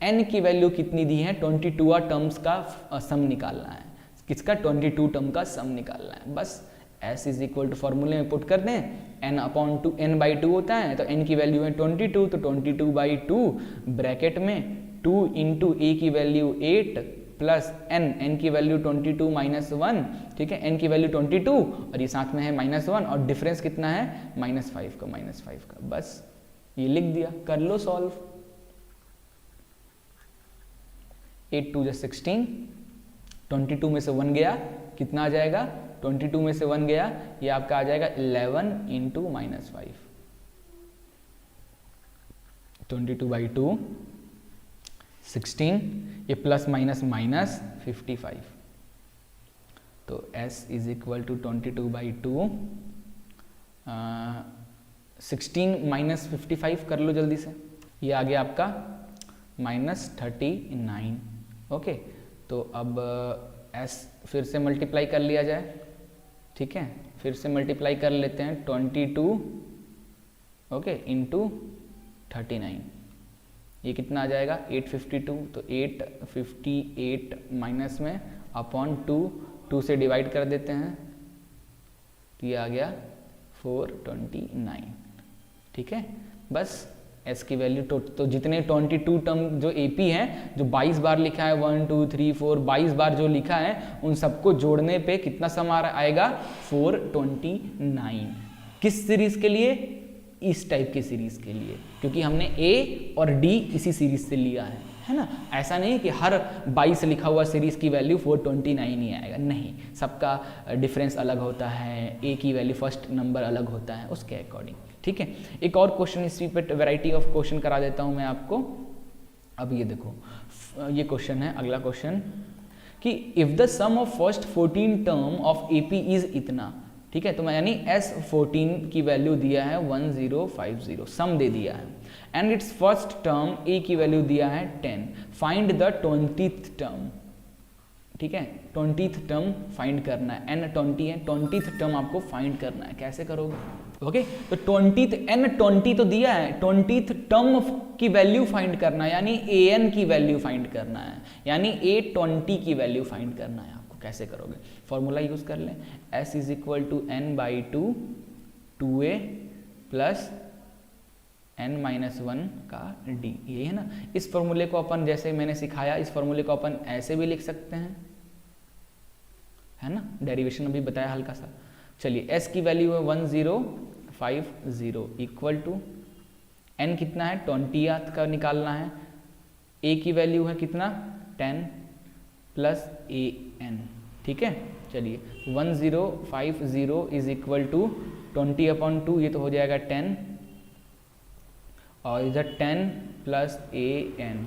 n की वैल्यू कितनी दी है? 22 टर्म्स का सम निकालना है। किसका? 22 टर्म का सम निकालना है। बस s इज इक्वल टू फॉर्मूले में पुट कर दें, n/2 होता है, तो n की वैल्यू है 22, तो 22/2 ब्रैकेट में 2 इंटू ए की वैल्यू 8 प्लस n की वैल्यू 22 माइनस 1, ठीक है, n की वैल्यू 22 और ये साथ में है -1 और डिफरेंस कितना है -5 का, बस ये लिख दिया, कर लो सॉल्व। 8 2 16, 22 में से 1 गया, कितना आ जाएगा, 22 में से 1 गया, ये आपका आ जाएगा 11 इंटू -5, 22/2 16, ये प्लस माइनस माइनस 55, तो s is equal to 22/2, 16 minus 55 कर लो जल्दी से, ये आ गया आपका -39। ओके, तो अब s फिर से मल्टीप्लाई कर लिया जाए, ठीक है, फिर से मल्टीप्लाई कर लेते हैं 22 ओके इंटू 39, ये कितना आ जाएगा 852, तो 858 माइनस में अपॉन 2 से डिवाइड कर देते हैं, तो ये आ गया 429, ठीक है। बस s की वैल्यू तो जितने 22 टर्म जो AP हैं, जो 22 बार लिखा है, 1 2 3 4 22 बार जो लिखा है, उन सबको जोड़ने पे कितना सम आएगा 429। किस सीरीज के लिए, इस टाइप की सीरीज के लिए, क्योंकि हमने A और D इसी सीरीज से लिया है ना। ऐसा नहीं कि हर 22 लिखा हुआ सीरीज की वैल्यू 429 ही आएगा, नहीं, सबका डिफरेंस अलग होता है, A की वैल्यू फर्स्ट नंबर अलग होता है, उसके अकॉर्डिंग, ठीक है। एक और क्वेश्चन इसी पे वैरायटी ऑफ क्वेश्चन करा देता हूं मैं आपको। अब ये देखो, ये क्वेश्चन है, अगला क्वेश्चन कि if the sum of first 14 term of AP is इतना, ठीक है, तो मैं यानी S14 की वैल्यू दिया है 1050, सम दे दिया है, and it's first term A की वैल्यू दिया है 10, फाइंड द 20th टर्म, ठीक है, 20th टर्म फाइंड करना है, n 20 है, 20th टर्म आपको फाइंड करना है, कैसे करोगे, ओके, तो 20th n 20 तो दिया है, 20th टर्म की वैल्यू फाइंड करना है, यानी an की वैल्यू फाइंड करना है, यानी A20 की वैल्यू फाइंड करना है। कैसे करोगे, फॉर्मूला यूज कर लें, s is equal to n/2 2a plus n-1 का d, यही है ना। इस फॉर्मूले को अपन, जैसे मैंने सिखाया, इस फॉर्मूले को अपन ऐसे भी लिख सकते हैं, है ना, डेरिवेशन अभी बताया हल्का सा। चलिए, s की वैल्यू है 1050 इक्वल टू n कितना है 20th का निकालना है, a की वैल्यू है कितना 10 प्लस an, ठीक है। चलिए, 1050 इज इक्वल टू 20/2, ये तो हो जाएगा 10 और इधर 10 प्लस an,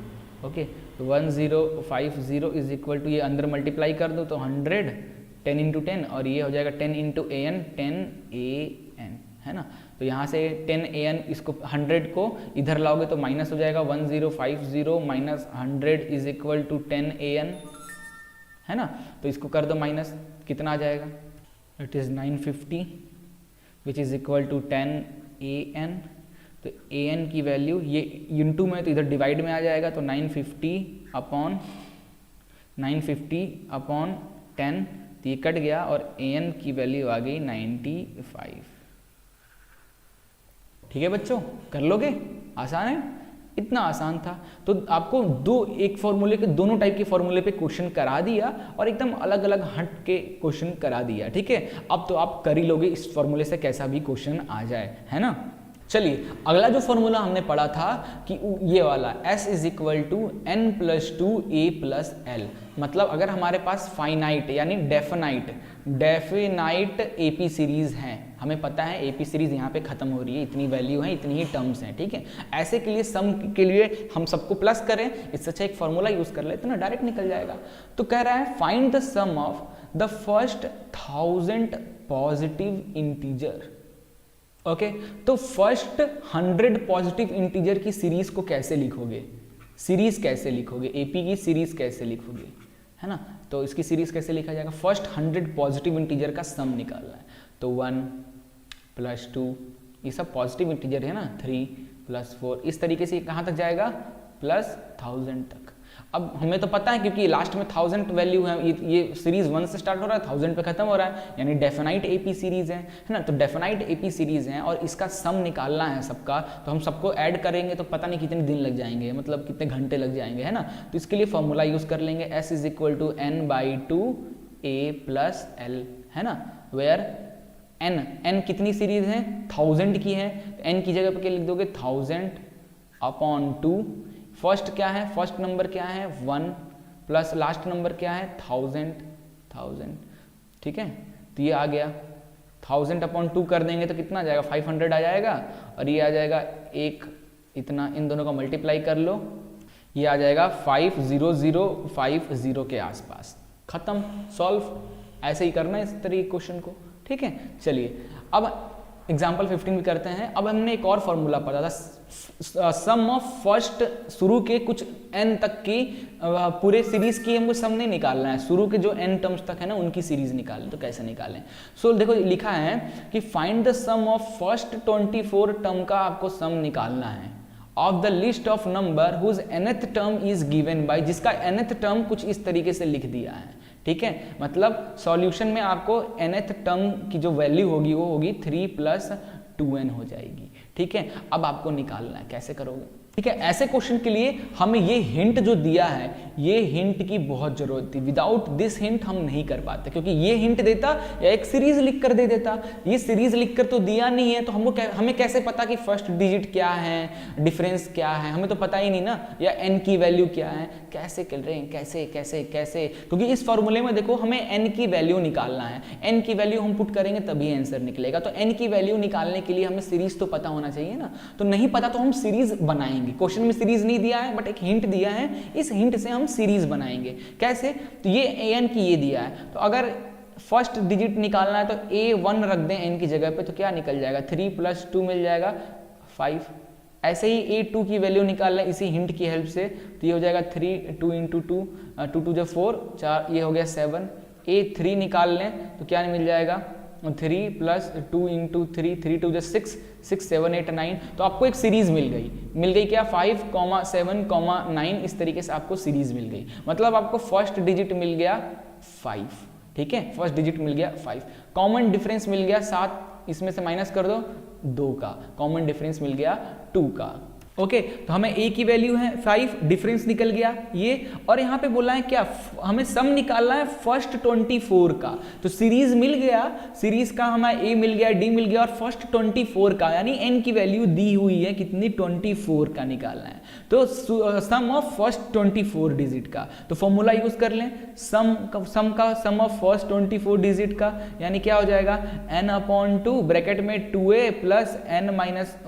ओके, तो 1050 इज इक्वल टू, ये अंदर मल्टीप्लाई कर दो तो 100, 10 इंटू 10 और ये हो जाएगा 10 इंटू an, 10an, है ना। तो यहाँ से 10an, इसको 100 को इधर लाओगे तो माइनस हो जाएगा, 1050 minus 100 is equal to 10an, है ना। तो इसको कर दो माइनस, कितना आ जाएगा, it is 950 which is equal to 10an, तो an की वैल्यू, ये इंटू में तो इधर डिवाइड में आ जाएगा, तो 950 अपॉन 10, तो ये कट गया और an की वैल्यू आ गई 95। ठीक है बच्चों, कर लोगे, आसान है, इतना आसान था। तो आपको एक फॉर्मूले के दोनों टाइप के फॉर्मूले पे क्वेश्चन करा दिया और एकदम अलग अलग हट के क्वेश्चन करा दिया, ठीक है। अब तो आप कर ही लोगे इस फॉर्मूले से कैसा भी क्वेश्चन आ जाए, है ना। चलिए, अगला जो फॉर्मूला हमने पढ़ा था कि ये वाला s is equal to n+2a plus l, मतलब अगर हमारे पास फाइनाइट यानी डेफिनाइट AP सीरीज है, हमें पता है AP सीरीज यहाँ पे खत्म हो रही है, इतनी वैल्यू है, इतनी ही टर्म्स हैं, ठीक है। ऐसे के लिए सम के लिए हम सबको प्लस करें, इससे अच्छा एक फॉर्मूला यूज कर लेते ना, डायरेक्ट निकल जाएगा। तो कह रहा है find the sum of the first 1000 positive integer, okay. तो फर्स्ट 100 पॉजिटिव इंटीजर की सीरीज को कैसे लिखोगे, सीरीज कैसे लिखोगे, AP की सीरीज कैसे लिखोगे, है ना। तो इसकी सीरीज कैसे लिखा जाएगा, फर्स्ट 100 पॉजिटिव इंटीजर का सम निकालना है, तो 1 + 2, ये सब पॉजिटिव इंटीजर है ना, 3 + 4, इस तरीके से कहाँ तक जाएगा +1000 तक। अब हमें तो पता है क्योंकि लास्ट में 1000 वैल्यू है, ये सीरीज 1 से स्टार्ट हो रहा है 1000 पे खत्म हो रहा है, यानी डेफिनाइट एपी सीरीज है ना। तो डेफिनाइट एपी सीरीज है और इसका सम निकालना है सबका, तो हम सबको ऐड करेंगे तो पता नहीं कितने दिन लग जाएंगे, मतलब कितने घंटे लग जाएंगे, है ना। तो इसके लिए फॉर्मूला यूज कर लेंगे S is equal to n/2 a plus l, है ना, वेयर n कितनी सीरीज है 1000 की है, तो n की जगह पे क्या लिख दोगे 1000/2। फर्स्ट क्या है, फर्स्ट नंबर क्या है 1 प्लस लास्ट नंबर क्या है 1000, ठीक है। तो ये आ गया 1000/2 कर देंगे तो कितना आ जाएगा 500 आ जाएगा, और ये आ जाएगा एक इतना, इन दोनों का मल्टीप्लाई कर लो, ये आ जाएगा 50050 के आसपास। खत्म, सॉल्व। ऐसे ही करना है इस तरीके क्वेश्चन को, ठीक है। चलिए अब एग्जाम्पल 15 भी करते हैं। अब हमने एक और फॉर्मूला पढ़ा था, सम ऑफ फर्स्ट, शुरू के कुछ n तक की पूरे सीरीज की हमको सम नहीं निकालना है, शुरू के जो n टर्म्स तक है ना उनकी सीरीज निकालें। तो कैसे निकालें? सो देखो लिखा है कि find the sum of first 24 term का आपको सम निकालना है of the list of number whose nth term is given by, जिसका nth टर्म कुछ इस तरीके से लिख दिया है, ठीक है। मतलब सॉल्यूशन में आपको nth टर्म की जो वैल्यू होगी वो होगी 3 + 2n हो जाएगी, ठीक है। अब आपको निकालना है, कैसे करोगे? ठीक है, ऐसे क्वेश्चन के लिए हमें ये हिंट जो दिया है, ये हिंट की बहुत जरूरत थी। विदाउट दिस हिंट हम नहीं कर पाते, क्योंकि ये हिंट देता या एक सीरीज लिख कर दे देता, ये सीरीज लिख कर तो दिया नहीं है, तो हमें कैसे पता कि फर्स्ट डिजिट क्या है, डिफरेंस क्या है, हमें तो पता ही नहीं ना, या n की वैल्यू क्या है। कैसे कर रहे हैं, कैसे कैसे कैसे, क्योंकि इस फॉर्मूले में देखो हमें n की वैल्यू निकालना है, n की वैल्यू हम पुट करेंगे तभी आंसर निकलेगा। तो n की वैल्यू निकालने के लिए हमें सीरीज तो पता होना चाहिए ना, तो नहीं पता तो हम सीरीज बनाएंगे। क्वेश्चन में सीरीज नहीं दिया है बट एक हिंट दिया है, इस हिंट से हम सीरीज बनाएंगे। कैसे? तो ये an की ये दिया है, तो अगर फर्स्ट डिजिट निकालना है तो a1 रख दें n की जगह पे, तो क्या निकल जाएगा 3 + 2 मिल जाएगा 5। ऐसे ही a2 की वैल्यू निकालना है इसी हिंट की हेल्प से, तो ये हो जाएगा 3 2 × 2 2 2 जो 4 4, ये हो गया 7। a3 निकाल लें तो क्या मिल जाएगा 3 + 2 × 3 3 2 6 6 7 8 9। तो आपको एक सीरीज मिल गई क्या 5, 7, 9, इस तरीके से आपको सीरीज मिल गई। मतलब आपको फर्स्ट डिजिट मिल गया 5, ठीक है, फर्स्ट डिजिट मिल गया 5। कॉमन डिफरेंस मिल गया 7, इसमें से माइनस कर दो 2 का, कॉमन डिफरेंस मिल गया 2 का। ओके, तो हमें a की वैल्यू है 5, डिफरेंस निकल गया ये, और यहाँ पे बोला है क्या, हमें सम निकालना है फर्स्ट 24 का। तो सीरीज मिल गया, सीरीज का हमें a मिल गया, d मिल गया, और फर्स्ट 24 का, यानी n की वैल्यू दी हुई है कितनी 24 का निकालना है। तो सम ऑफ फर्स्ट 24 डिजिट का, तो फॉर्मूला यूज कर लें, सम ऑफ फर्स्ट 24 डिजिट का, यानी क्या हो जाएगा n/2 ब्रैकेट में 2a + n -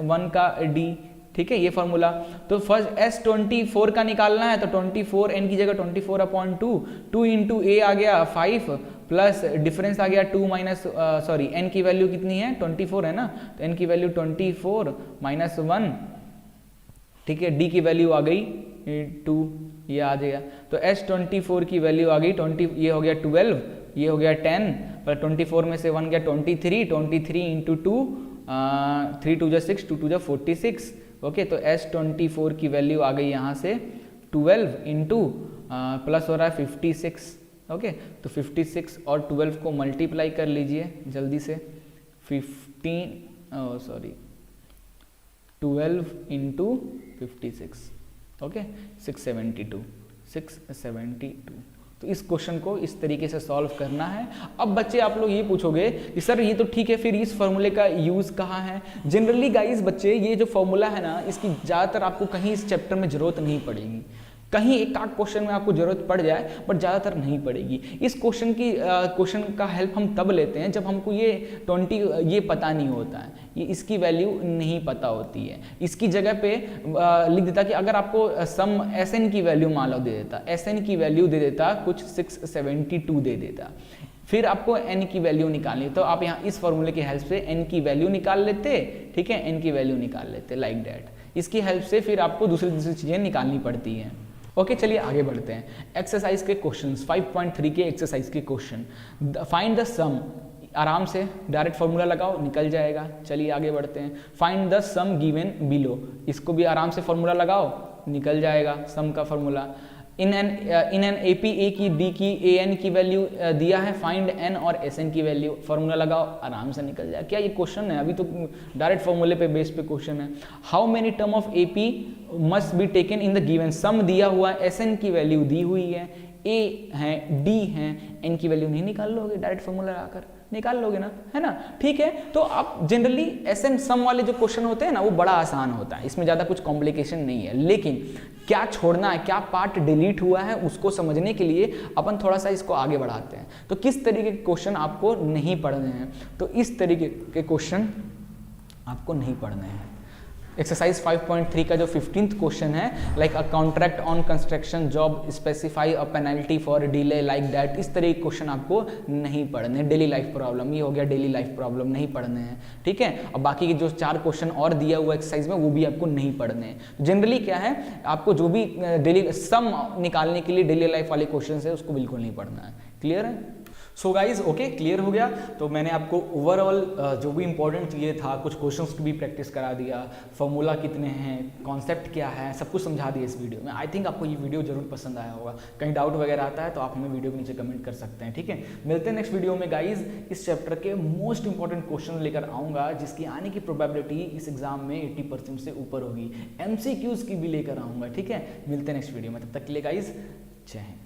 1 का d, ठीक है, ये फॉर्मूला। तो फर्स्ट S24 का निकालना है, तो 24 n की जगह 24/2, 2 × a आ गया 5 प्लस डिफरेंस आ गया 2 n की वैल्यू कितनी है 24 है ना, तो n की वैल्यू 24 - 1, ठीक है, d की वैल्यू आ गई 2, ये आ गया। तो S24 की वैल्यू आ गई 20, ये हो गया 12, ये हो गया 10, पर 24 में से 1 गया 23 × 2 3 2 6 2 2 46। ओके, तो S24 की वैल्यू आ गई यहाँ से 12 × प्लस हो रहा है 56। ओके, तो 56 और 12 को मल्टीप्लाई कर लीजिए जल्दी से, 12 × 56, ओके 672। तो इस क्वेश्चन को इस तरीके से सॉल्व करना है। अब बच्चे आप लोग ये पूछोगे कि सर ये तो ठीक है, फिर इस फॉर्मूले का यूज़ कहाँ है? जनरली गाइस बच्चे, ये जो फॉर्मूला है ना, इसकी ज़्यादातर आपको कहीं इस चैप्टर में ज़रूरत नहीं पड़ेगी, कहीं एक आध क्वेश्चन में आपको जरूरत पड़ जाए, बट ज़्यादातर नहीं पड़ेगी। इस क्वेश्चन का हेल्प हम तब लेते हैं जब हमको ये 20 ये पता नहीं होता है, ये इसकी वैल्यू नहीं पता होती है। इसकी जगह पे लिख देता कि अगर आपको सम Sn की वैल्यू मान लो दे देता, Sn की वैल्यू दे देता कुछ 672 दे देता, फिर आपको n की वैल्यू निकालनी, तो आप यहाँ इस फॉर्मूले की हेल्प से n की वैल्यू निकाल लेते, ठीक है, n की वैल्यू निकाल लेते लाइक दैट। इसकी हेल्प से फिर आपको दूसरी चीज़ें निकालनी पड़ती हैं। ओके, चलिए आगे बढ़ते हैं। एक्सरसाइज के क्वेश्चंस 5.3 के एक्सरसाइज के क्वेश्चन, फाइंड द सम, आराम से डायरेक्ट फॉर्मूला लगाओ निकल जाएगा। चलिए आगे बढ़ते हैं। Find the sum given below, इसको भी आराम से फॉर्मूला लगाओ निकल जाएगा सम का फॉर्मूला। इन एन एपी ए की डी की ए एन की वैल्यू दिया है, फाइंड एन और एस एन की वैल्यू, फॉर्मूला लगाओ, आराम से निकल जाए। क्या ये क्वेश्चन है? अभी तो डायरेक्ट फॉर्मूले पे बेस पे क्वेश्चन है। How many term of AP must be taken in the given, sum दिया हुआ है, एस एन की वैल्यू दी हुई है, ए है, डी है, एन की वैल्यू नहीं निकाल लोगे, डायरेक्ट फॉर्मूला लगाकर निकाल लोगे ना, है ना? ठीक है, तो आप जनरली एस एन सम वाले जो क्वेश्चन होते हैं ना वो बड़ा आसान होता है, इसमें ज़्यादा कुछ कॉम्प्लिकेशन नहीं है, लेकिन क्या छोड़ना है, क्या पार्ट डिलीट हुआ है, उसको समझने के लिए अपन थोड़ा सा इसको आगे बढ़ाते हैं। तो किस तरीके के क्वेश्चन आपको नहीं पढ़ने हैं, तो इस तरीके के क्वेश्चन आपको नहीं पढ़ने हैं। एक्सरसाइज 5.3 का जो 15th क्वेश्चन है, like a contract on construction job specify a penalty for delay like that, इस तरह के क्वेश्चन आपको नहीं पढ़ने। डेली लाइफ प्रॉब्लम, ये हो गया डेली लाइफ प्रॉब्लम, नहीं पढ़ने हैं, ठीक है। और बाकी के जो 4 क्वेश्चन और दिया हुआ एक्सरसाइज में वो भी आपको नहीं पढ़ने हैं। जनरली क्या है, आपको जो भी डेली सम निकालने के लिए डेली लाइफ वाले क्वेश्चन है उसको बिल्कुल नहीं पढ़ना है। क्लियर है? सो गाइज ओके, क्लियर हो गया। तो मैंने आपको ओवरऑल जो भी इंपॉर्टेंट चीज़ें था, कुछ क्वेश्चंस की भी प्रैक्टिस करा दिया, फॉर्मूला कितने हैं, कॉन्सेप्ट क्या है, सब कुछ समझा दिया इस वीडियो में। आई थिंक आपको ये वीडियो जरूर पसंद आया होगा। कहीं डाउट वगैरह आता है तो आप हमें वीडियो के नीचे कमेंट कर सकते हैं, ठीक है। मिलते हैं नेक्स्ट वीडियो में गाइज। इस चैप्टर के मोस्ट इंपॉर्टेंट क्वेश्चन लेकर आऊँगा जिसकी आने की प्रोबेबिलिटी इस एग्जाम में 80% से ऊपर होगी। MCQs की भी लेकर आऊँगा, ठीक है। मिलते हैं नेक्स्ट वीडियो में, तब तक के लिए गाइज जय हिंद।